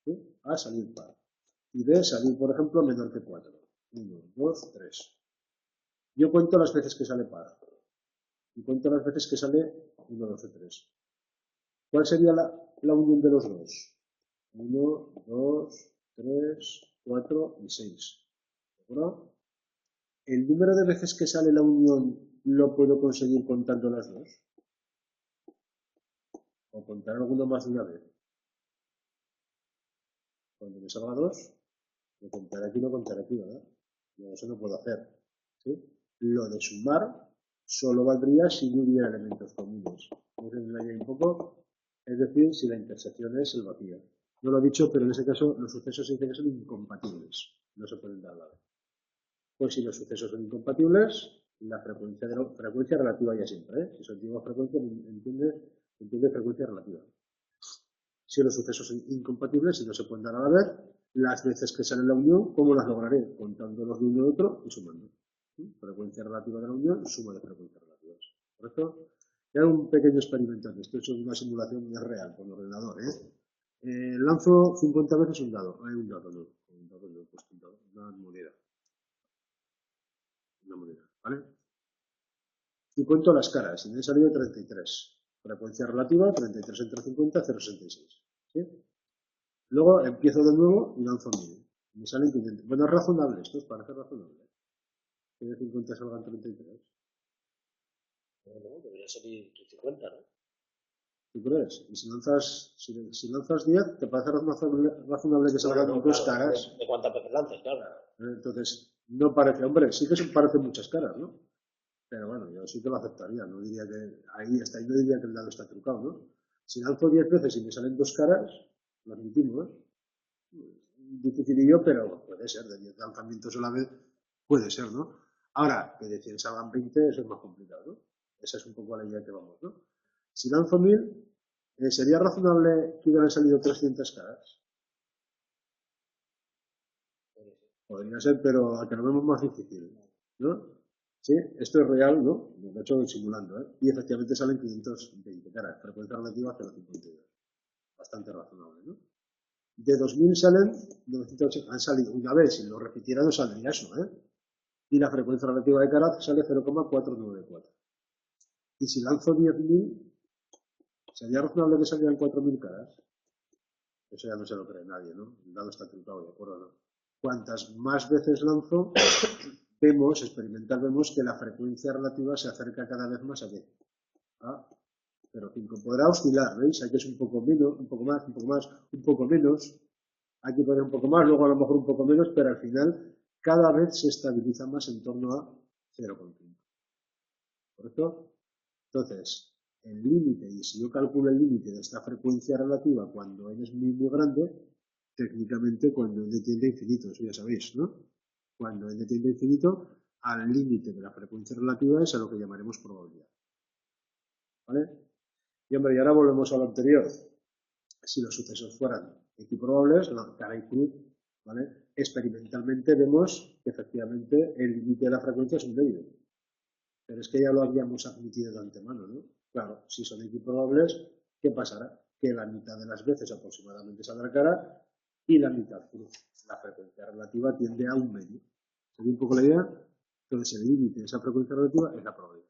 ¿sí? A salir par. Y B salir, por ejemplo, menor que 4. 1, 2, 3. Yo cuento las veces que sale par. Y cuento las veces que sale 1, 12, 3. ¿Cuál sería la unión de los dos? 1, 2, 3, 4 y 6. ¿De acuerdo? ¿El número de veces que sale la unión lo puedo conseguir contando las dos? ¿O contar alguno más de una vez? Cuando me salga 2, lo contaré aquí, lo contaré aquí, ¿verdad? No, eso no puedo hacer. ¿Sí? Lo de sumar solo valdría si no hubiera elementos comunes. ¿No se engaña un poco? Es decir, si la intersección es el vacío. No lo he dicho, pero en ese caso los sucesos se dice que son incompatibles. No se pueden dar a la vez. Pues si los sucesos son incompatibles, la frecuencia relativa ya siempre, ¿eh? Si son digo frecuencia, entiende frecuencia relativa. Si los sucesos son incompatibles y no se pueden dar a la vez, las veces que sale la unión, ¿cómo las lograré? Contando los de uno y otro y sumando. Frecuencia relativa de la unión, suma de frecuencias relativas. ¿Correcto? Y hago un pequeño experimento aquí. Esto es una simulación muy real con ordenador, lanzo 50 veces un dado. Un dado no. Un dado no, pues un dado, una moneda. Una moneda, ¿vale? Y cuento las caras. Y me han salido 33. Frecuencia relativa, 33 entre 50, 0,66. ¿Sí? Luego empiezo de nuevo y lanzo 1000. Me salen 500. Bueno, es razonable, esto os parece razonable. Que de 50 salgan 33. No, debería salir 50, ¿no? ¿Tú crees? Y si lanzas 10, ¿te parece razonable que salgan dos caras? De cuántas veces lances, claro. Entonces, no parece, hombre, sí que parecen muchas caras, ¿no? Pero bueno, yo sí que lo aceptaría, no diría que, hasta ahí no diría que el dado está trucado, ¿no? Si lanzo 10 veces y me salen dos caras, lo admitimos, ¿no? Dificilillo, pero puede ser, de 10 lanzamientos a la vez, puede ser, ¿no? Ahora, que de 100 salgan 20, eso es más complicado, ¿no? Esa es un poco la idea que vamos, ¿no? Si lanzo 1000, ¿sería razonable que hubieran salido 300 caras? Podría ser, pero a que lo vemos más difícil, ¿no? Sí, esto es real, ¿no? Lo he hecho simulando, ¿eh? Y efectivamente salen 520 caras, frecuencia relativa 0,52. Bastante razonable, ¿no? De 2000 salen 980, han salido una vez, si lo repitiera no saldría eso, y la frecuencia relativa de Karat sale 0,494. Y si lanzo 10.000, ¿sería razonable que salieran 4.000 caras? Eso ya no se lo cree nadie, ¿no? El dado está trucado, de acuerdo, ¿no? Cuantas más veces lanzo, vemos que la frecuencia relativa se acerca cada vez más a qué? A 0,5. Podrá oscilar, ¿veis? Aquí es un poco menos, un poco más, un poco más, un poco menos. Aquí puede un poco más, luego a lo mejor un poco menos, pero al final cada vez se estabiliza más en torno a 0,5. ¿Correcto? Entonces, el límite, y si yo calculo el límite de esta frecuencia relativa cuando n es muy grande, técnicamente cuando n tiende a infinito, eso ya sabéis, ¿no? Cuando n tiende a infinito, al límite de la frecuencia relativa es a lo que llamaremos probabilidad. ¿Vale? Y hombre, y ahora volvemos a lo anterior. Si los sucesos fueran equiprobables, la cara y cruz, ¿vale? Experimentalmente vemos que efectivamente el límite de la frecuencia es un medio. Pero es que ya lo habíamos admitido de antemano, ¿no? Claro, si son equiprobables, ¿qué pasará? Que la mitad de las veces aproximadamente saldrá cara y la mitad cruz. La frecuencia relativa tiende a un medio. ¿Se ve un poco la idea? Entonces el límite de esa frecuencia relativa es la probabilidad.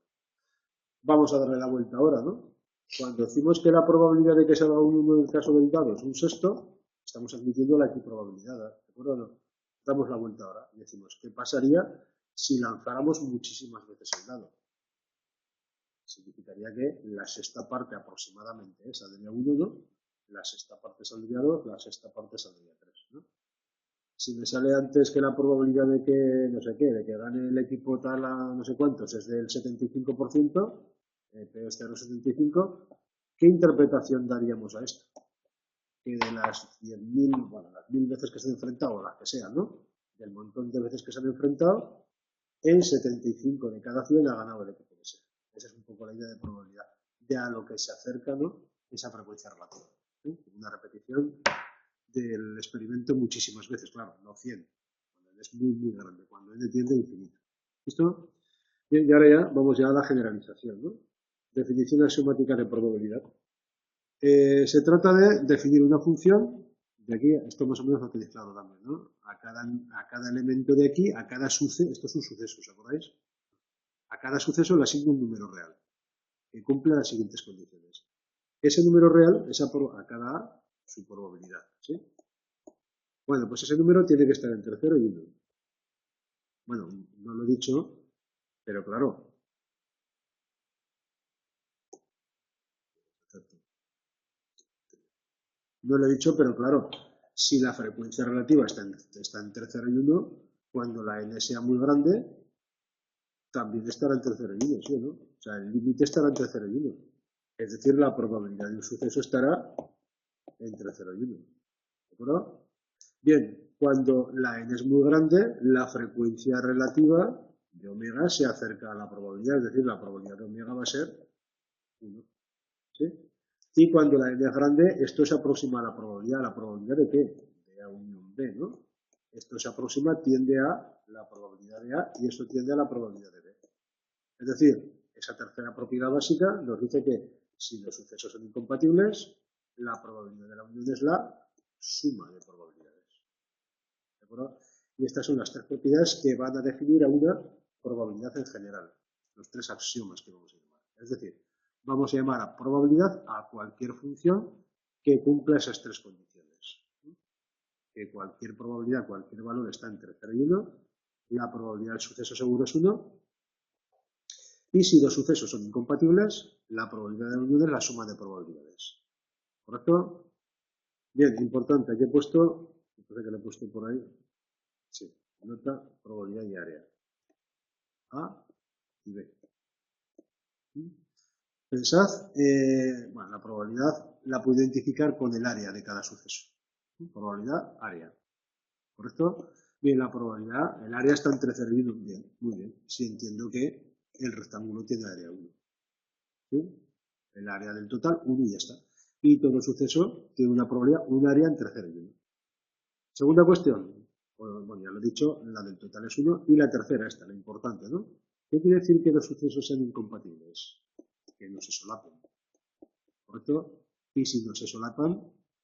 Vamos a darle la vuelta ahora, ¿no? Cuando decimos que la probabilidad de que salga un 1 en el caso del dado es un sexto, estamos admitiendo la equiprobabilidad, ¿de acuerdo o no? Damos la vuelta ahora y decimos, ¿qué pasaría si lanzáramos muchísimas veces el dado? Significaría que la sexta parte aproximadamente saldría un 1, la sexta parte saldría 2, la sexta parte saldría 3, ¿no? Si me sale antes que la probabilidad de que, no sé qué, de que gane el equipo tal a no sé cuántos es del 75%, P es 0,75, ¿qué interpretación daríamos a esto? Que de las 10.000, bueno, las 1.000 veces que se han enfrentado, o las que sean, ¿no? Del montón de veces que se han enfrentado, en 75 de cada 100 ha ganado el equipo que sea. Esa es un poco la idea de probabilidad, de a lo que se acerca, ¿no? Esa frecuencia relativa. Una repetición del experimento muchísimas veces, claro, no 100, cuando n es muy grande, cuando n tiende a infinito. ¿Listo? Bien, y ahora ya vamos ya a la generalización, ¿no? Definición axiomática de probabilidad. Se trata de definir una función, de aquí, esto más o menos lo tenéis claro también, ¿no? A cada elemento de aquí, a cada suceso, esto es un suceso, ¿os acordáis? A cada suceso le asigno un número real, que cumple las siguientes condiciones. Ese número real es a cada A su probabilidad, ¿sí? Bueno, pues ese número tiene que estar entre 0 y 1. Bueno, no lo he dicho, pero claro. No lo he dicho, pero claro, si la frecuencia relativa está entre 0 y 1, cuando la n sea muy grande, también estará entre 0 y 1, ¿sí o no? O sea, el límite estará entre 0 y 1. Es decir, la probabilidad de un suceso estará entre 0 y 1. ¿De acuerdo? Bien, cuando la n es muy grande, la frecuencia relativa de omega se acerca a la probabilidad, es decir, la probabilidad de omega va a ser 1. ¿Sí? Y cuando la n es grande, esto se aproxima a la probabilidad de qué? De A unión B, ¿no? Esto se aproxima, tiende a la probabilidad de A y esto tiende a la probabilidad de B. Es decir, esa tercera propiedad básica nos dice que si los sucesos son incompatibles, la probabilidad de la unión es la suma de probabilidades. ¿De acuerdo? Y estas son las tres propiedades que van a definir a una probabilidad en general. Los tres axiomas que vamos a llamar. Es decir, vamos a llamar a probabilidad a cualquier función que cumpla esas tres condiciones. Que cualquier probabilidad, cualquier valor está entre 0 y 1, la probabilidad del suceso seguro es 1, y si los sucesos son incompatibles, la probabilidad de la unión es la suma de probabilidades. ¿Correcto? Bien, importante, aquí he puesto, parece que lo he puesto por ahí, sí, nota, probabilidad y área. A y B. Pensad, bueno, la probabilidad la puedo identificar con el área de cada suceso. Probabilidad, área. ¿Correcto? Bien, la probabilidad, el área está entre 0 y 1. Bien, muy bien. Si entiendo que el rectángulo tiene área 1. ¿Sí? El área del total, 1 y ya está. Y todo suceso tiene una probabilidad, un área entre 0 y 1. Segunda cuestión. Bueno, ya lo he dicho, la del total es 1. Y la tercera, esta, la importante, ¿no? ¿Qué quiere decir que los sucesos sean incompatibles? Que no se solapen. ¿Correcto? Y si no se solapan,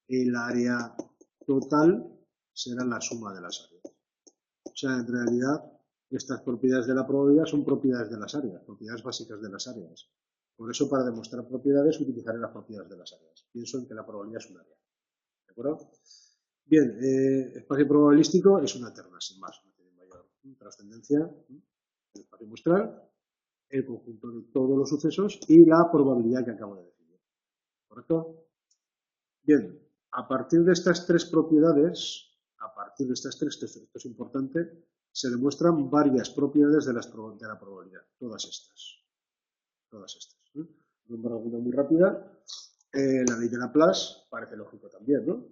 el área total será la suma de las áreas. O sea, en realidad, estas propiedades de la probabilidad son propiedades de las áreas, propiedades básicas de las áreas. Por eso, para demostrar propiedades, utilizaré las propiedades de las áreas. Pienso en que la probabilidad es un área. ¿De acuerdo? Bien, espacio probabilístico es una terna, sin más, no tiene mayor trascendencia. El espacio muestral, el conjunto de todos los sucesos y la probabilidad que acabo de definir. ¿Correcto? Bien, a partir de estas tres propiedades, esto es importante, se demuestran varias propiedades de la probabilidad, todas estas. Nombro alguna muy rápida. La ley de Laplace parece lógico también, ¿no?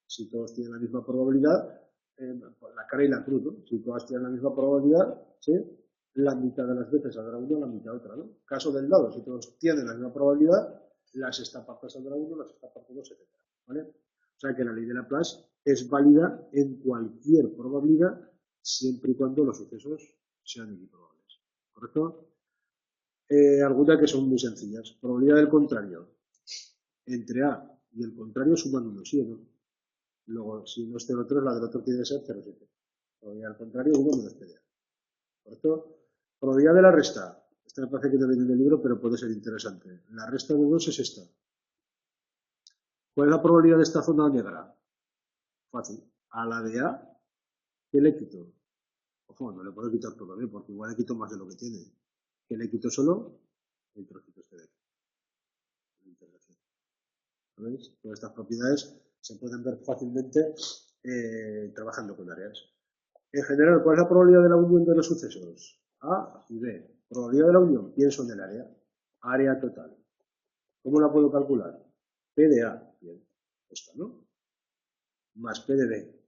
Si todos tienen la misma probabilidad, la cara y la cruz, ¿no? Si todas tienen la misma probabilidad, ¿sí? La mitad de las veces saldrá una, la mitad otra, ¿no? Caso del dado, si todos tienen la misma probabilidad, la sexta parte saldrá 1, la sexta parte 2, etc. ¿Vale? O sea que la ley de Laplace es válida en cualquier probabilidad siempre y cuando los sucesos sean improbables. ¿Correcto? Algunas que son muy sencillas. Probabilidad del contrario. Entre A y el contrario suman 1, ¿sí o no? Luego, si no es 0,3, la del otro tiene que ser 0,7. Probabilidad del contrario, 1 menos PDA. ¿Correcto? Probabilidad de la resta. Esta me parece que no viene en el libro, pero puede ser interesante. La resta de 2 es esta. ¿Cuál es la probabilidad de esta zona negra? Fácil. A la de A, ¿qué le quito? Ojo, no le puedo quitar todo, porque igual le quito más de lo que tiene. ¿Qué le quito solo? El trocito este de aquí. ¿Veis? Todas estas propiedades se pueden ver fácilmente trabajando con áreas. En general, ¿cuál es la probabilidad de la unión de los sucesos? A y B. Probabilidad de la unión, pienso en el área. Área total. ¿Cómo la puedo calcular? P de A, bien, esta, ¿no? Más P de B,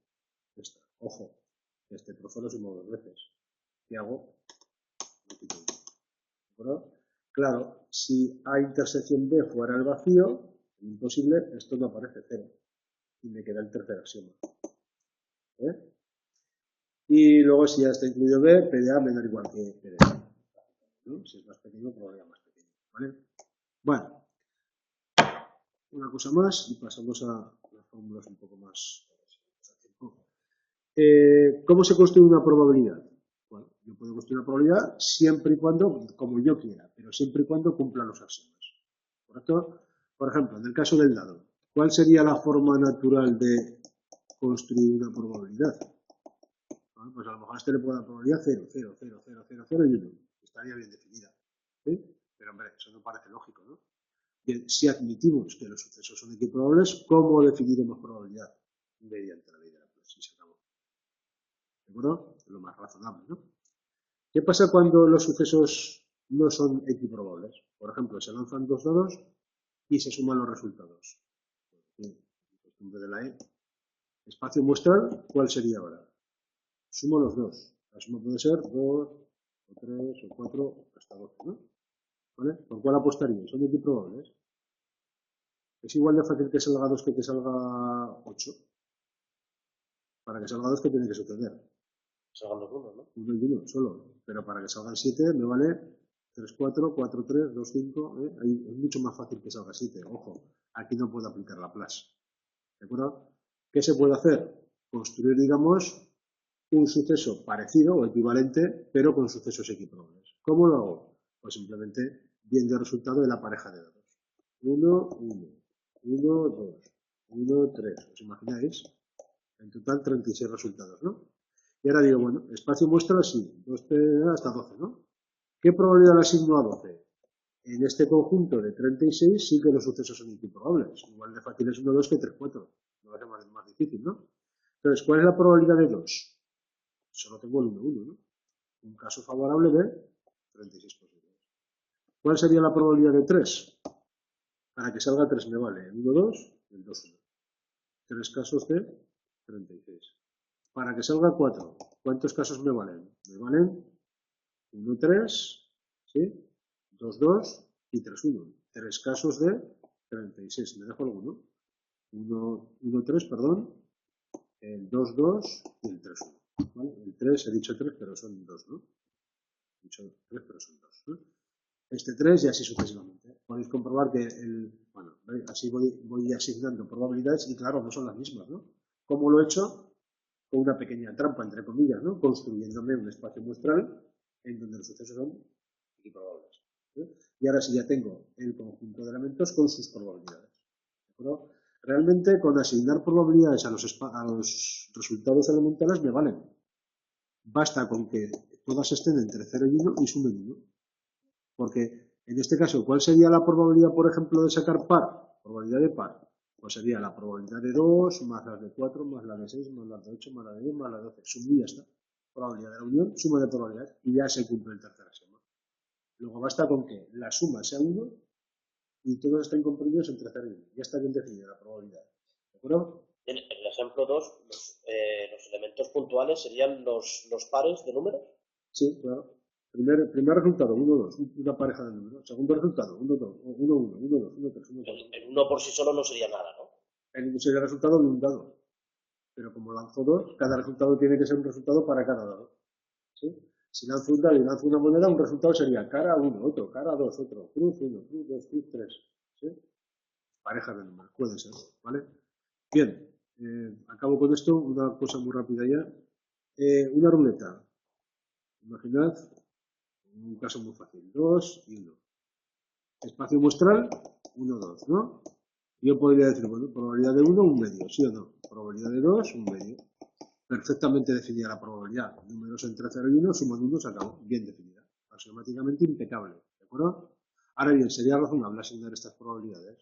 esta. Ojo, este trozo lo sumo 2 veces. ¿Qué hago? Lo quito 1. ¿De acuerdo? Claro, si A intersección B fuera el vacío, imposible, esto no aparece 0. Y me queda el tercer axioma. Y luego, si ya está incluido B, P de A menor o igual que P de B. ¿No? Si es más pequeño, probabilidad más pequeña. ¿Vale? Bueno, una cosa más y pasamos a las fórmulas un poco más. ¿Cómo se construye una probabilidad? Bueno, yo puedo construir una probabilidad siempre y cuando, como yo quiera, pero siempre y cuando cumpla los axiomas. ¿Correcto? Por ejemplo, en el caso del dado, ¿cuál sería la forma natural de construir una probabilidad? Bueno, pues a lo mejor a este le puedo dar probabilidad 0, 0, 0, 0, 0, 0 y 1. Estaría bien definida. ¿Sí? Pero hombre, eso no parece lógico, ¿no? Bien, si admitimos que los sucesos son equiprobables, ¿cómo definiremos probabilidad? Mediante la ley de Laplace. Y se acabó. ¿De acuerdo? Lo más razonable, ¿no? ¿Qué pasa cuando los sucesos no son equiprobables? Por ejemplo, se lanzan 2 dados y se suman los resultados. Costumbre de la E. Espacio muestral, ¿cuál sería ahora? Sumo los 2. La suma puede ser 2, o 3, o 4, hasta 12, ¿no? ¿Vale? ¿Por cuál apostaría? Son equiprobables. Es igual de fácil que salga 2 que salga 8. Para que salga 2, ¿qué tiene que suceder? Salgan los 1, ¿no? 1 y 1, solo. Pero para que salgan 7 me vale 3, 4, 4, 3, 2, 5. Ahí es mucho más fácil que salga 7. Ojo, aquí no puedo aplicar Laplace. ¿De acuerdo? ¿Qué se puede hacer? Construir, digamos, un suceso parecido o equivalente, pero con sucesos equiprobables. ¿Cómo lo hago? Pues simplemente viendo el resultado de la pareja de dados. 1, 1, 1, 2, 1, 3. ¿Os imagináis? En total 36 resultados, ¿no? Y ahora digo, bueno, espacio muestra así, 2 hasta 12, ¿no? ¿Qué probabilidad le asigno a 12? En este conjunto de 36 sí que los sucesos son equiprobables. Igual de fácil es 1, 2 que 3, 4. No va a ser más difícil, ¿no? Entonces, ¿cuál es la probabilidad de 2? Solo tengo el 1, 1, ¿no? Un caso favorable de 36 posibles. ¿Cuál sería la probabilidad de 3? Para que salga 3 me vale el 1, 2 y el 2, 1. 3 casos de 36. Para que salga 4, ¿cuántos casos me valen? Me valen 1, 3, ¿sí? 2, 2 y 3, 1. 3 casos de 36. ¿Me dejo alguno? 1, 3, perdón. El 2, 2 y el 3, 1. ¿Vale? El 3, he dicho 3, pero son 2, ¿no? He dicho 3, pero son 2, ¿no? Este 3 y así sucesivamente. Podéis comprobar que así voy asignando probabilidades y claro, no son las mismas, ¿no? ¿Cómo lo he hecho? Con una pequeña trampa, entre comillas, ¿no? Construyéndome un espacio muestral en donde los sucesos son equiprobables. Y ahora sí ya tengo el conjunto de elementos con sus probabilidades. ¿De acuerdo? Realmente con asignar probabilidades a los resultados elementales me valen. Basta con que todas estén entre 0 y 1 y sumen 1. Porque en este caso, ¿cuál sería la probabilidad, por ejemplo, de sacar par? Probabilidad de par. Pues sería la probabilidad de 2 más la de 4 más la de 6 más la de 8 más la de 10 más la de 12. Suma y ya está. Probabilidad de la unión, suma de probabilidades. Y ya se cumple el tercer axioma. Luego basta con que la suma sea 1 y todos estén comprendidos entre 0 y 1. Ya está bien definida la probabilidad. ¿De acuerdo? En el ejemplo 2, los elementos puntuales serían los pares de números. Sí, claro. Primer resultado, 1, 2, una pareja de números. Segundo resultado, 1, 2, 1, 1, 1, 2, 1, 3, 1, 4. El 1 por sí solo no sería nada, ¿no? El sería el resultado de un dado. Pero como lanzo 2, cada resultado tiene que ser un resultado para cada dado. ¿Sí? Si lanzo un dado y lanzo una moneda, un resultado sería cara 1, otro, cara 2, otro, cruz 1, cruz 2, cruz 3. ¿Sí? Parejas de números, puede ser, ¿vale? Bien, acabo con esto, una cosa muy rápida ya. Una ruleta. Imaginad un caso muy fácil, 2 y 1. Espacio muestral, 1, 2, ¿no? Yo podría decir, bueno, probabilidad de 1, un medio, ¿sí o no? Probabilidad de 2, un medio. Perfectamente definida la probabilidad. Números entre 0 y 1, suman 1, se acabó. Bien definida. Axiomáticamente impecable, ¿de acuerdo? Ahora bien, sería razonable asignar estas probabilidades.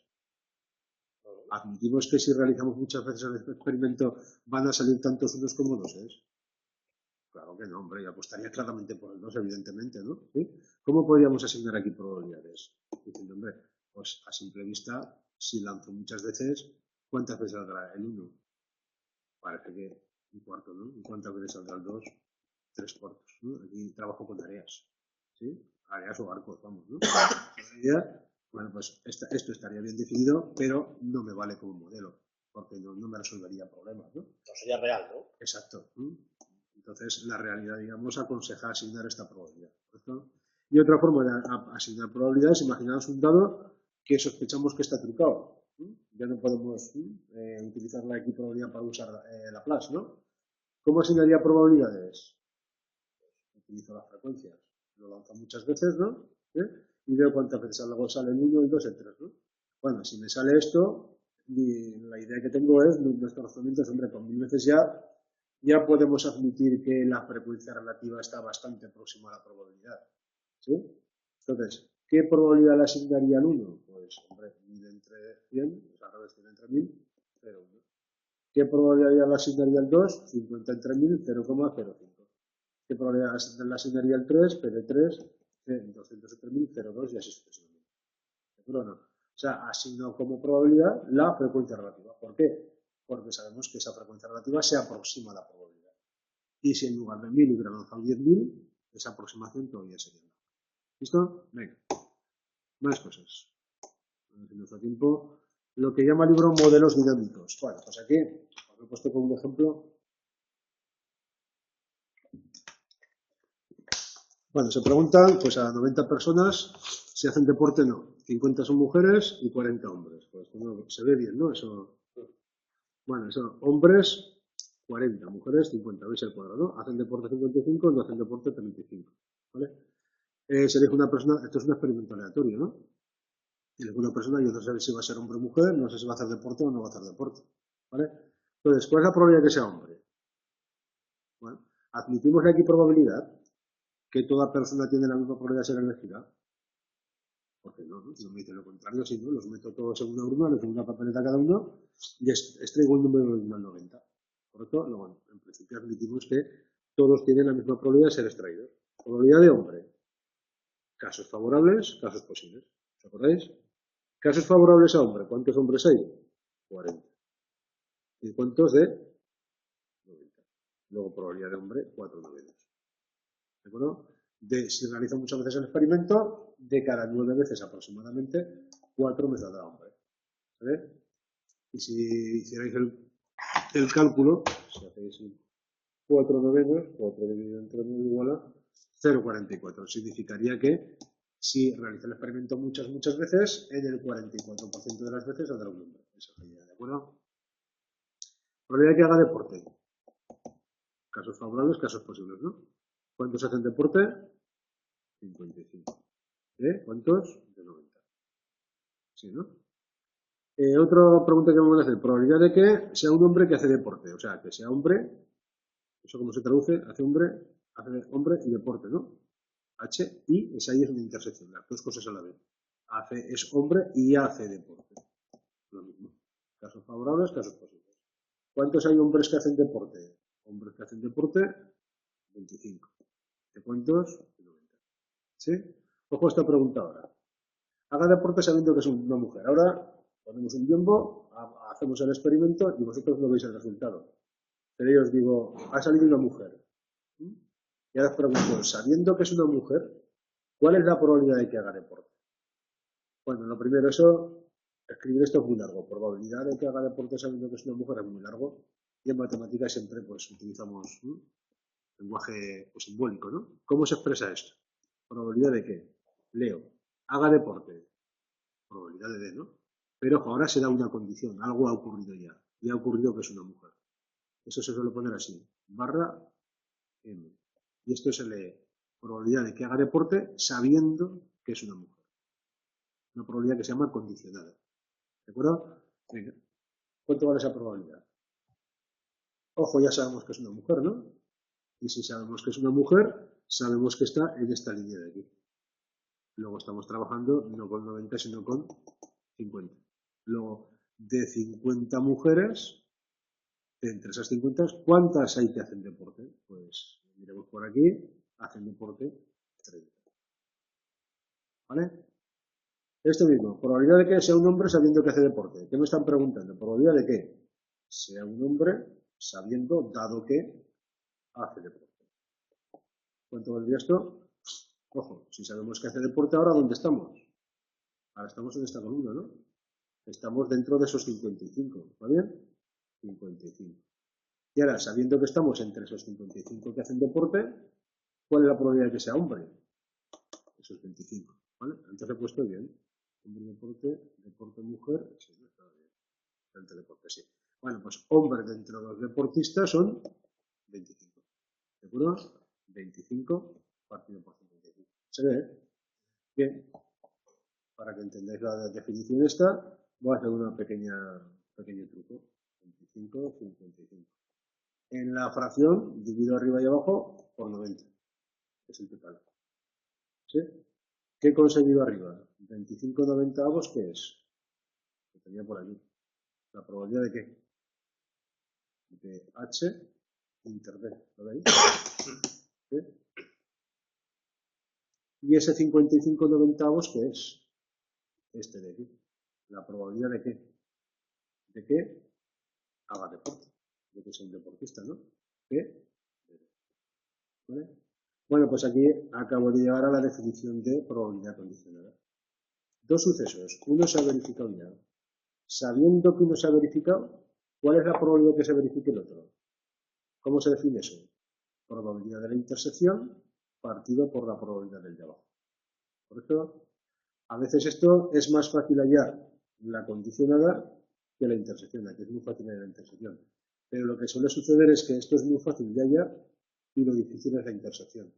Admitimos que si realizamos muchas veces el experimento van a salir tantos unos como doses. Claro que no, hombre, yo apostaría claramente por el 2, evidentemente, ¿no? ¿Sí? ¿Cómo podríamos asignar aquí probabilidades? Diciendo, hombre, pues a simple vista, si lanzo muchas veces, ¿cuántas veces saldrá el 1? Parece que un cuarto, ¿no? ¿Y cuántas veces saldrá el 2? 3 cuartos, ¿no? Aquí trabajo con áreas, ¿sí? Áreas o arcos, vamos, ¿no? Bueno, pues esto estaría bien definido, pero no me vale como modelo, porque no me resolvería problemas, ¿no? No sería real, ¿no? Exacto. Entonces, la realidad, digamos, aconseja asignar esta probabilidad, ¿correcto? Y otra forma de asignar probabilidades, imaginaos un dado que sospechamos que está trucado. Ya no podemos utilizar la equiprobabilidad para usar Laplace, ¿no? ¿Cómo asignaría probabilidades? Utilizo las frecuencias. Lo lanzo muchas veces, ¿no? Y veo cuántas veces sale el 1, el 2, el 3, ¿no? Bueno, si me sale esto, la idea que tengo es, nuestro razonamiento es, hombre, con 1000 veces ya podemos admitir que la frecuencia relativa está bastante próxima a la probabilidad. ¿Sí? Entonces, ¿qué probabilidad le asignaría al 1? Pues, hombre, 1000 entre 100, o sea, al revés, 100 entre 1000, 0,1. ¿Qué probabilidad le asignaría al 2? 50 entre 1000, 0,05. ¿Qué probabilidad le asignaría al 3? P de 3, 200 entre 1000, 0,2 y así sucesivamente. ¿De acuerdo o no? O sea, asigno como probabilidad la frecuencia relativa. ¿Por qué? Porque sabemos que esa frecuencia relativa se aproxima a la probabilidad. Y si en lugar de 1000 hubiera lanzado 10.000, esa aproximación todavía sería la. ¿Listo? Venga. Más cosas. En nuestro tiempo, lo que llama el libro modelos dinámicos. Bueno, pues aquí os lo he puesto como un ejemplo. Bueno, se preguntan pues a 90 personas si hacen deporte o no. 50 son mujeres y 40 hombres. Pues no, se ve bien, ¿no? Eso. Bueno, eso, hombres 40, mujeres 50, ¿veis el cuadro, no? Hacen deporte 55, no hacen deporte 35, ¿vale? Se elige una persona, esto es un experimento aleatorio, ¿no? Elige una persona, yo no sé si va a ser hombre o mujer, no sé si va a hacer deporte o no va a hacer deporte, ¿vale? Entonces, ¿cuál es la probabilidad de que sea hombre? Bueno, admitimos aquí probabilidad que toda persona tiene la misma probabilidad de ser elegida. Porque no, ¿no? Si no me dicen lo contrario, sí, ¿no? Los meto todos en una urna, les doy una papeleta a cada uno y extraigo un número del 1 al 90. ¿Correcto? Luego, en principio admitimos que todos tienen la misma probabilidad de ser extraídos. Probabilidad de hombre. Casos favorables, casos posibles. ¿Os acordáis? Casos favorables a hombre. ¿Cuántos hombres hay? 40. ¿Y cuántos de? 90. Luego, probabilidad de hombre, 4 novenos. ¿De acuerdo? Si realizo muchas veces el experimento, de cada 9 veces aproximadamente, 4 me saldrá hombre. ¿Vale? Y si hicierais el cálculo, si hacéis 4 novenos, 4 dividido entre 9 igual a 0,44. Significaría que si realizo el experimento muchas veces, en el 44% de las veces saldrá un número. Esa es la idea, ¿de acuerdo? Probabilidad de que haga deporte. Casos favorables, casos posibles, ¿no? ¿Cuántos hacen deporte? 55. ¿Cuántos? De 90. Sí, ¿no? Otra pregunta que me van a hacer. Probabilidad de que sea un hombre que hace deporte. O sea, que sea hombre. ¿Eso cómo se traduce? Hace hombre y deporte, ¿no? H, I, esa I es una intersección. Las dos cosas a la vez. Hace es hombre y hace deporte. Lo mismo. Casos favorables, casos posibles. ¿Cuántos hay hombres que hacen deporte? Hombres que hacen deporte, 25. ¿De cuántos? 90. ¿Sí? Ojo a esta pregunta ahora. Haga deporte sabiendo que es una mujer. Ahora ponemos un tiempo, hacemos el experimento y vosotros no veis el resultado. Pero yo os digo, ha salido una mujer. Y ahora os pregunto, sabiendo que es una mujer, ¿cuál es la probabilidad de que haga deporte? Bueno, lo primero, escribir esto es muy largo. Probabilidad de que haga deporte sabiendo que es una mujer es muy largo. Y en matemáticas siempre pues utilizamos lenguaje pues, simbólico, ¿no? ¿Cómo se expresa esto? ¿Probabilidad de qué? Leo. Haga deporte. Probabilidad de D, ¿no? Pero ojo, ahora se da una condición. Algo ha ocurrido ya. Y ha ocurrido que es una mujer. Eso se suele poner así. Barra M. Y esto se lee. Probabilidad de que haga deporte sabiendo que es una mujer. Una probabilidad que se llama condicionada. ¿De acuerdo? Venga. ¿Cuánto vale esa probabilidad? Ojo, ya sabemos que es una mujer, ¿no? Y si sabemos que es una mujer, sabemos que está en esta línea de aquí. Luego estamos trabajando no con 90, sino con 50. Luego, de 50 mujeres, entre esas 50, ¿cuántas hay que hacen deporte? Pues miremos por aquí, hacen deporte 30. ¿Vale? Esto mismo, probabilidad de que sea un hombre sabiendo que hace deporte. ¿Qué me están preguntando? ¿Probabilidad de que sea un hombre sabiendo, dado que hace deporte? ¿Cuánto valdría esto? Ojo, si sabemos que hace deporte, ¿ahora dónde estamos? Ahora estamos en esta columna, ¿no? Estamos dentro de esos 55, ¿va bien? 55. Y ahora, sabiendo que estamos entre esos 55 que hacen deporte, ¿cuál es la probabilidad de que sea hombre? Esos 25, ¿vale? Entonces he puesto bien. Hombre, deporte, mujer, sí, no está bien. Entre deporte, sí. Bueno, pues hombres dentro de los deportistas son 25. ¿De acuerdo? 25 partido por 55. ¿Se ve? Bien. Para que entendáis la definición esta, voy a hacer un pequeño truco. 25, 55. En la fracción, divido arriba y abajo por 90. Que es el total. ¿Sí? ¿Qué he conseguido arriba? 25 noventaavos, ¿qué es? Lo tenía por aquí. ¿La probabilidad de qué? De H inter D. ¿Lo veis? ¿Sí? Y ese 55 noventaavos, ¿qué es? Este de aquí. ¿La probabilidad de qué? De que haga deporte. De que sea un deportista, ¿no? ¿Vale? Bueno, pues aquí acabo de llegar a la definición de probabilidad condicionada. Dos sucesos. Uno se ha verificado ya. Sabiendo que uno se ha verificado, ¿cuál es la probabilidad de que se verifique el otro? ¿Cómo se define eso? Probabilidad de la intersección partido por la probabilidad del de abajo. Por eso, a veces esto es más fácil hallar la condicionada que la intersección. Aquí es muy fácil hallar la intersección. Pero lo que suele suceder es que esto es muy fácil de hallar y lo difícil es la intersección.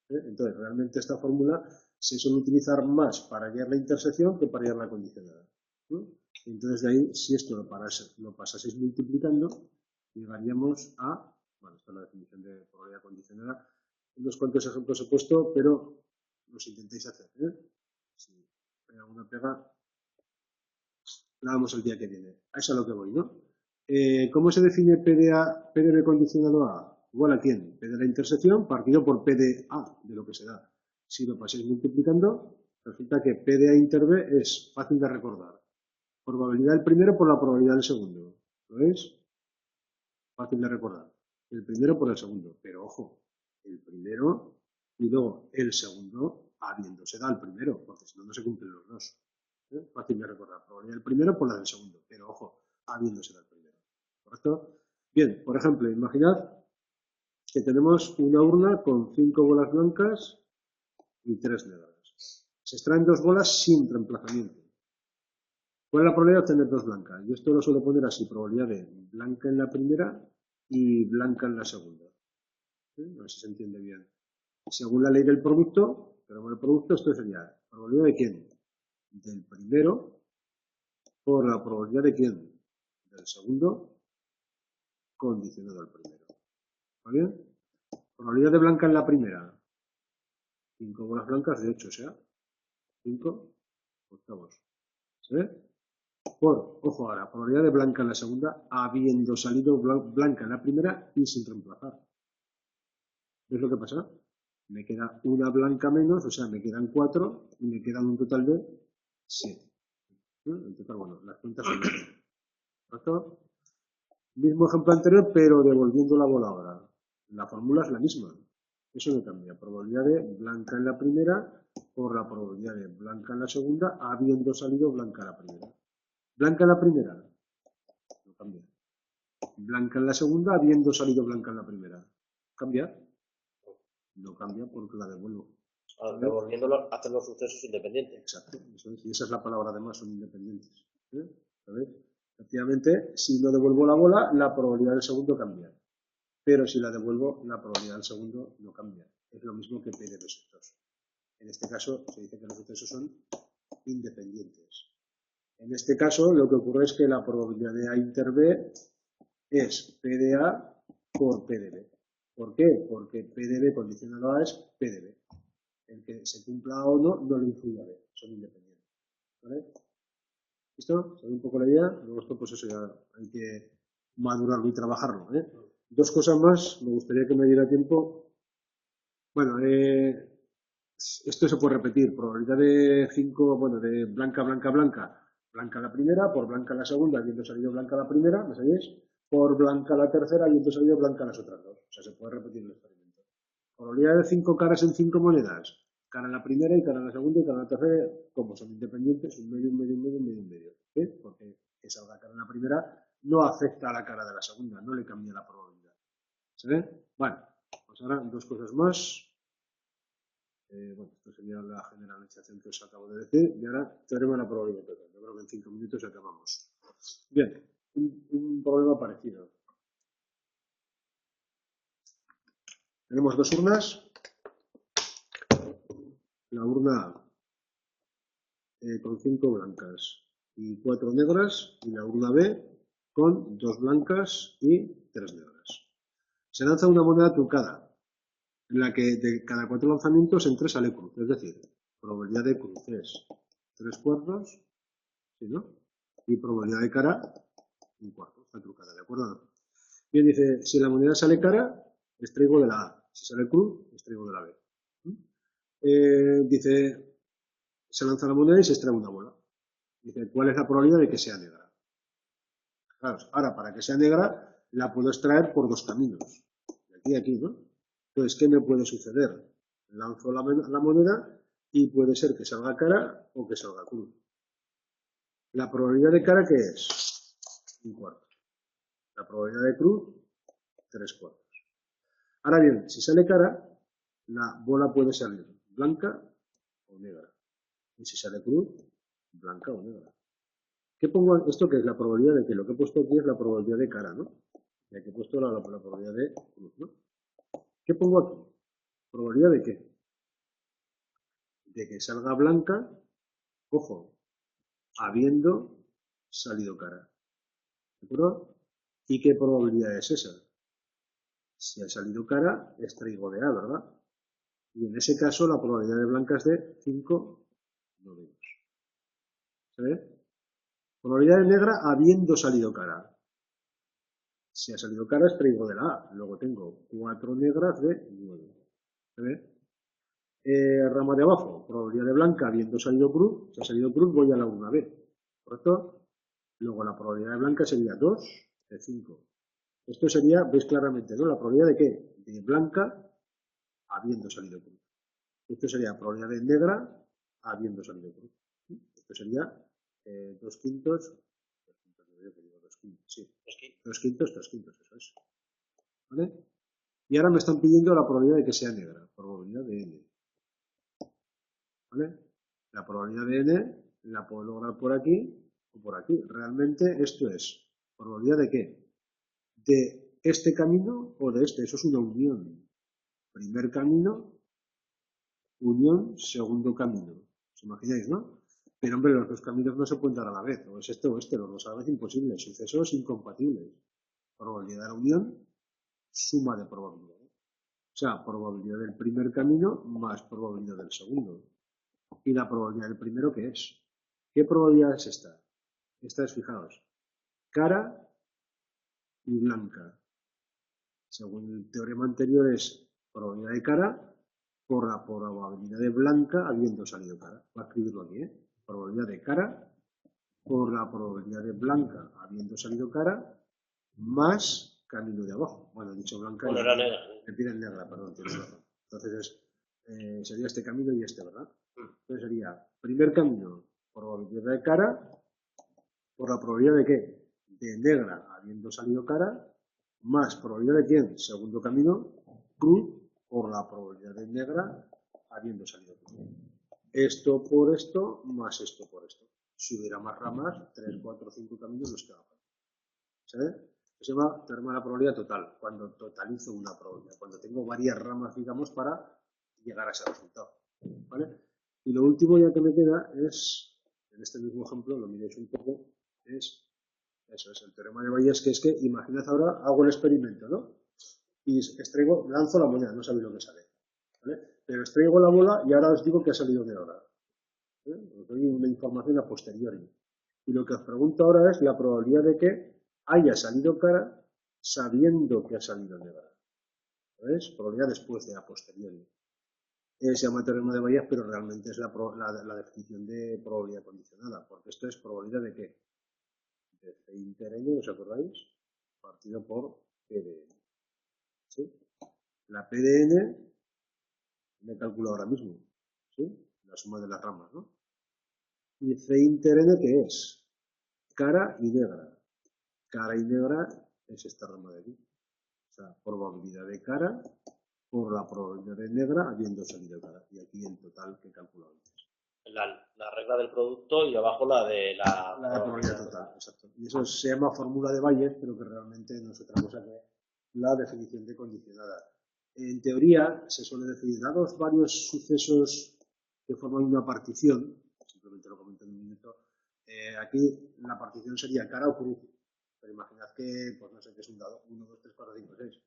Entonces, realmente esta fórmula se suele utilizar más para hallar la intersección que para hallar la condicionada. Entonces, de ahí, si esto lo pasaseis multiplicando, llegaríamos a, bueno, esta es la definición de probabilidad condicionada. Unos cuantos ejemplos he puesto, pero los intentéis hacer. Si hay alguna pega, la damos el día que viene. A eso es a lo que voy, ¿no? ¿Cómo se define PDB condicionado a? Igual a quién? P de la intersección partido por P de A, de lo que se da. Si lo pasáis multiplicando, resulta que P de A inter B es fácil de recordar. Probabilidad del primero por la probabilidad del segundo. ¿Lo veis? Fácil de recordar. El primero por el segundo. Pero ojo, el primero y luego el segundo habiéndose da el primero, porque si no, no se cumplen los dos. Fácil de recordar. Probabilidad del primero por la del segundo. Pero ojo, habiéndose da el primero. ¿Correcto? Bien, por ejemplo, imaginad que tenemos una urna con 5 bolas blancas y 3 negras. Se extraen 2 bolas sin reemplazamiento. ¿Cuál es la probabilidad de obtener dos blancas? Yo esto lo suelo poner así, probabilidad de blanca en la primera y blanca en la segunda. A ver si se entiende bien. Según la ley del producto, tenemos el producto, esto sería probabilidad de quién? Del primero por la probabilidad de quién? Del segundo condicionado al primero. ¿Vale? Probabilidad de blanca en la primera. 5 bolas blancas de 8, o sea, 5 octavos. ¿Se ve? Por, ojo ahora, probabilidad de blanca en la segunda, habiendo salido blanca en la primera y sin reemplazar. ¿Ves lo que pasa? Me queda una blanca menos, o sea, me quedan 4 y me quedan un total de 7. En total, bueno, las cuentas son ¿correcto? Mismo ejemplo anterior, pero devolviendo la bola ahora. La fórmula es la misma. Eso no cambia. Probabilidad de blanca en la primera por la probabilidad de blanca en la segunda, habiendo salido blanca en la primera. Blanca en la primera, no cambia. Blanca en la segunda, habiendo salido blanca en la primera. ¿Cambia? No cambia porque la devuelvo. Devolviéndolo hacen los sucesos independientes. Exacto, eso es, y esa es la palabra además, son independientes. ¿Sabes? Efectivamente, si no devuelvo la bola, la probabilidad del segundo cambia. Pero si la devuelvo, la probabilidad del segundo no cambia. Es lo mismo que P de B2. En este caso, se dice que los sucesos son independientes. En este caso, lo que ocurre es que la probabilidad de A inter B es P de A por P de B. ¿Por qué? Porque P de B condicionado a A es P de B. El que se cumpla A o no, no le influye a B. Son independientes. ¿Vale? ¿Listo? ¿Se ve un poco la idea? Luego esto, pues eso ya hay que madurarlo y trabajarlo. Dos cosas más, me gustaría que me diera tiempo. Bueno, esto se puede repetir. Probabilidad de 5, bueno, de blanca, blanca, blanca. Blanca la primera, por blanca la segunda, habiendo salido blanca la primera, ¿me sabéis? Por blanca la tercera, habiendo salido blanca las otras dos. O sea, se puede repetir el experimento. Probabilidad de 5 caras en 5 monedas. Cara en la primera y cara en la segunda y cara en la tercera, como son independientes, un medio, un medio, un medio, un medio, un medio. Porque que salga cara en la primera no afecta a la cara de la segunda, no le cambia la probabilidad. ¿Se ve? Bueno, pues ahora dos cosas más. Bueno, esto sería la generalización que os acabo de decir. Y ahora teorema de la probabilidad total. Yo creo que en 5 minutos acabamos. Bien, un problema parecido. Tenemos dos urnas. La urna A con 5 blancas y 4 negras. Y la urna B con 2 blancas y 3 negras. Se lanza una moneda trucada, en la que de cada 4 lanzamientos en 3 sale cruz. Es decir, probabilidad de cruz es 3 cuartos, ¿sí, no? Y probabilidad de cara, un cuarto. Está trucada, ¿de acuerdo? Bien, dice, si la moneda sale cara, extraigo de la A. Si sale cruz, extraigo de la B. Dice, se lanza la moneda y se extrae una bola. Dice, ¿cuál es la probabilidad de que sea negra? Claro, ahora, para que sea negra, la puedo extraer por dos caminos. De aquí a aquí, ¿no? Entonces, ¿qué me puede suceder? Lanzo la moneda y puede ser que salga cara o que salga cruz. ¿La probabilidad de cara qué es? Un cuarto. La probabilidad de cruz, 3 cuartos. Ahora bien, si sale cara, la bola puede salir blanca o negra. Y si sale cruz, blanca o negra. ¿Qué pongo? Esto que es la probabilidad de que lo que he puesto aquí es la probabilidad de cara, ¿no? Y aquí he puesto la probabilidad de cruz, ¿no? ¿Qué pongo aquí? ¿Probabilidad de qué? De que salga blanca, ojo, habiendo salido cara. ¿De acuerdo? ¿Y qué probabilidad es esa? Si ha salido cara, extraigo de A, ¿verdad? Y en ese caso la probabilidad de blanca es de 5 novenos. ¿Se ve? Probabilidad de negra habiendo salido cara. Si ha salido cara, extraigo de la A. Luego tengo 4 negras de 9. ¿Se ve? Rama de abajo, probabilidad de blanca habiendo salido cruz. Si ha salido cruz, voy a la 1B. ¿Correcto? Luego la probabilidad de blanca sería 2 de 5. Esto sería, veis claramente, ¿no? La probabilidad de qué? De blanca habiendo salido cruz. Esto sería probabilidad de negra habiendo salido cruz. Esto sería 2 quintos. 2 quintos, sí. 2 quintos, 3 quintos, eso es. ¿Vale? Y ahora me están pidiendo la probabilidad de que sea negra. Probabilidad de n. ¿Vale? La probabilidad de n la puedo lograr por aquí o por aquí. Realmente esto es probabilidad de qué, de este camino o de este. Eso es una unión. Primer camino, unión, segundo camino. ¿Os imagináis, no? Pero hombre, los dos caminos no se pueden dar a la vez, o es este o este, los dos a la vez imposible, sucesos incompatibles. Probabilidad de la unión, suma de probabilidades. O sea, probabilidad del primer camino más probabilidad del segundo. ¿Y la probabilidad del primero qué es? ¿Qué probabilidad es esta? Esta es, fijaos, cara y blanca. Según el teorema anterior es probabilidad de cara por la probabilidad de blanca habiendo salido cara. Voy a escribirlo aquí, ¿eh? Probabilidad de cara por la probabilidad de blanca habiendo salido cara más camino de abajo. Bueno, he dicho blanca Bueno, y era negra. me piden negra, perdón, tienes razón. Entonces sería este camino y este, ¿verdad? Entonces sería primer camino, probabilidad de cara por la probabilidad de qué? De negra habiendo salido cara más probabilidad de quién? Segundo camino, cruz por la probabilidad de negra habiendo salido cruz. Esto por esto más esto por esto. Si hubiera más ramas, 3, 4, 5 caminos nos queda fácil. ¿Sabes? Se llama teorema de la probabilidad total, cuando totalizo una probabilidad, cuando tengo varias ramas, digamos, para llegar a ese resultado. ¿Vale? Y lo último ya que me queda es, en este mismo ejemplo, lo miréis un poco, es eso, es el teorema de Bayes, que es que, imaginad ahora, hago el experimento, ¿no? Y extraigo, lanzo la moneda, no sabéis lo que sale, ¿vale? Pero extraigo la bola y ahora os digo que ha salido de hora. Os doy una información a posteriori. Y lo que os pregunto ahora es la probabilidad de que haya salido cara sabiendo que ha salido negra. ¿Ves? Probabilidad después de a posteriori. Se llama teorema de Bayes, pero realmente es la definición de probabilidad condicionada, porque esto es probabilidad de qué? De C inter N, ¿os acordáis? Partido por PDN. ¿Sí? La PDN me calculo ahora mismo, ¿sí? La suma de las ramas, ¿no? Y C inter N, ¿qué es? Cara y negra. Cara y negra es esta rama de aquí. O sea, probabilidad de cara por la probabilidad de negra habiendo salido cara. Y aquí el total que he calculado antes. La regla del producto y abajo la de la probabilidad total, exacto. Y eso se llama fórmula de Bayes, pero que realmente no es otra cosa que la definición de condicionada. En teoría se suele decir, dados varios sucesos que forman una partición, simplemente lo comento en un minuto, aquí la partición sería cara o cruz. Pero imaginad que, pues no sé qué es un dado, 1, 2, 3, 4, 5, 6,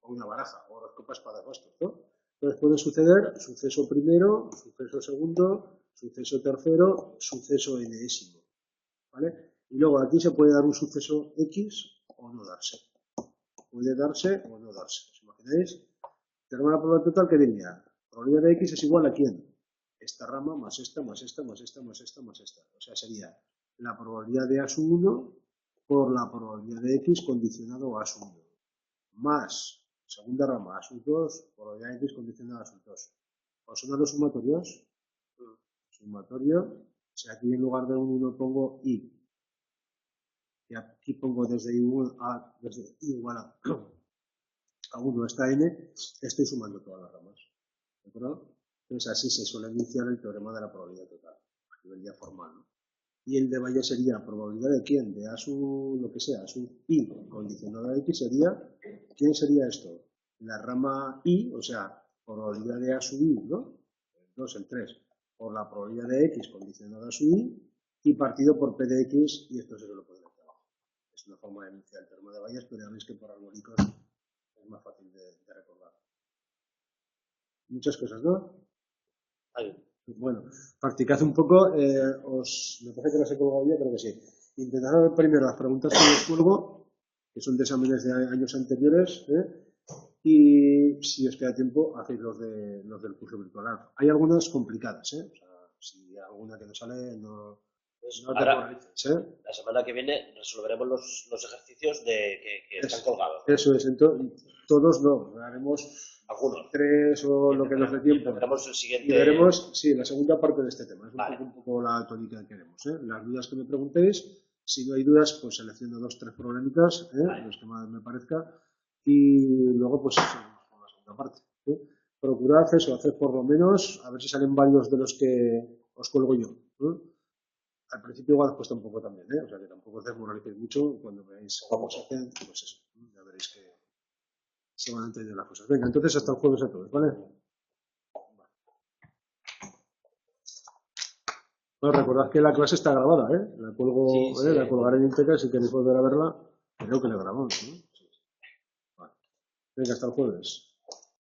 o una baraja, o dos copas, espadas, bastos, ¿no? Entonces puede suceder suceso primero, suceso segundo, suceso tercero, suceso enésimo, ¿vale? Y luego aquí se puede dar un suceso X o no darse. Puede darse o no darse. ¿Os imagináis? Tenemos la probabilidad total que diría, probabilidad de X es igual a ¿quién? Esta rama más esta, más esta, más esta, más esta, más esta. O sea, sería la probabilidad de A sub 1 por la probabilidad de X condicionado a A sub 1. Más segunda rama A sub 2, probabilidad de X condicionada a A sub 2. ¿Os suenan los sumatorios? Sumatorio, si aquí en lugar de un 1 pongo I, y aquí pongo desde I1 a, desde I igual a 1 hasta N, estoy sumando todas las ramas. ¿De acuerdo? Entonces así se suele iniciar el teorema de la probabilidad total, a nivel ya formal, ¿no? Y el de Bayes sería probabilidad de quién, de A sub, lo que sea, A sub I condicionado a X sería, ¿quién sería esto? La rama I, o sea, probabilidad de A sub I, ¿no? El 2, el 3, por la probabilidad de X condicionada a sub I y partido por P de X, y esto se lo puede leer abajo. Es una forma de iniciar el teorema de Bayes, pero ya veis que por arbólicos es más fácil de recordar. Muchas cosas, ¿no? Ahí. Bueno, practicad un poco, me parece que las he colgado yo, creo que sí. Intentad ver primero las preguntas que os cuelgo, que son de exámenes de años anteriores, y si os queda tiempo, hacéis los del curso virtual. Hay algunas complicadas, o sea, si hay alguna que no sale, no te moralices, La semana que viene resolveremos los ejercicios que están colgados. Eso es, entonces, todos no, haremos algunos 3 o lo que nos dé tiempo. Veremos el siguiente. Y veremos, sí, la segunda parte de este tema. Es vale. un poco la tónica que queremos. Las dudas que me preguntéis, si no hay dudas, pues selecciono 2 o 3 problemáticas, los que más me parezca, y luego pues seguimos con la segunda parte. Procurad eso, hacer por lo menos, a ver si salen varios de los que os cuelgo yo. Al principio igual cuesta un poco también, ¿eh? O sea que tampoco os desmoralicéis mucho cuando veáis cómo se hacen, pues eso, ya veréis que se van a entender las cosas. Venga, entonces hasta el jueves a todos, ¿vale? Bueno, recordad que la clase está grabada, ¿eh? La cuelgo, Sí, sí. la colgaré en Inteca si queréis volver a verla. Creo que la grabamos, ¿no? Vale. Venga, hasta el jueves.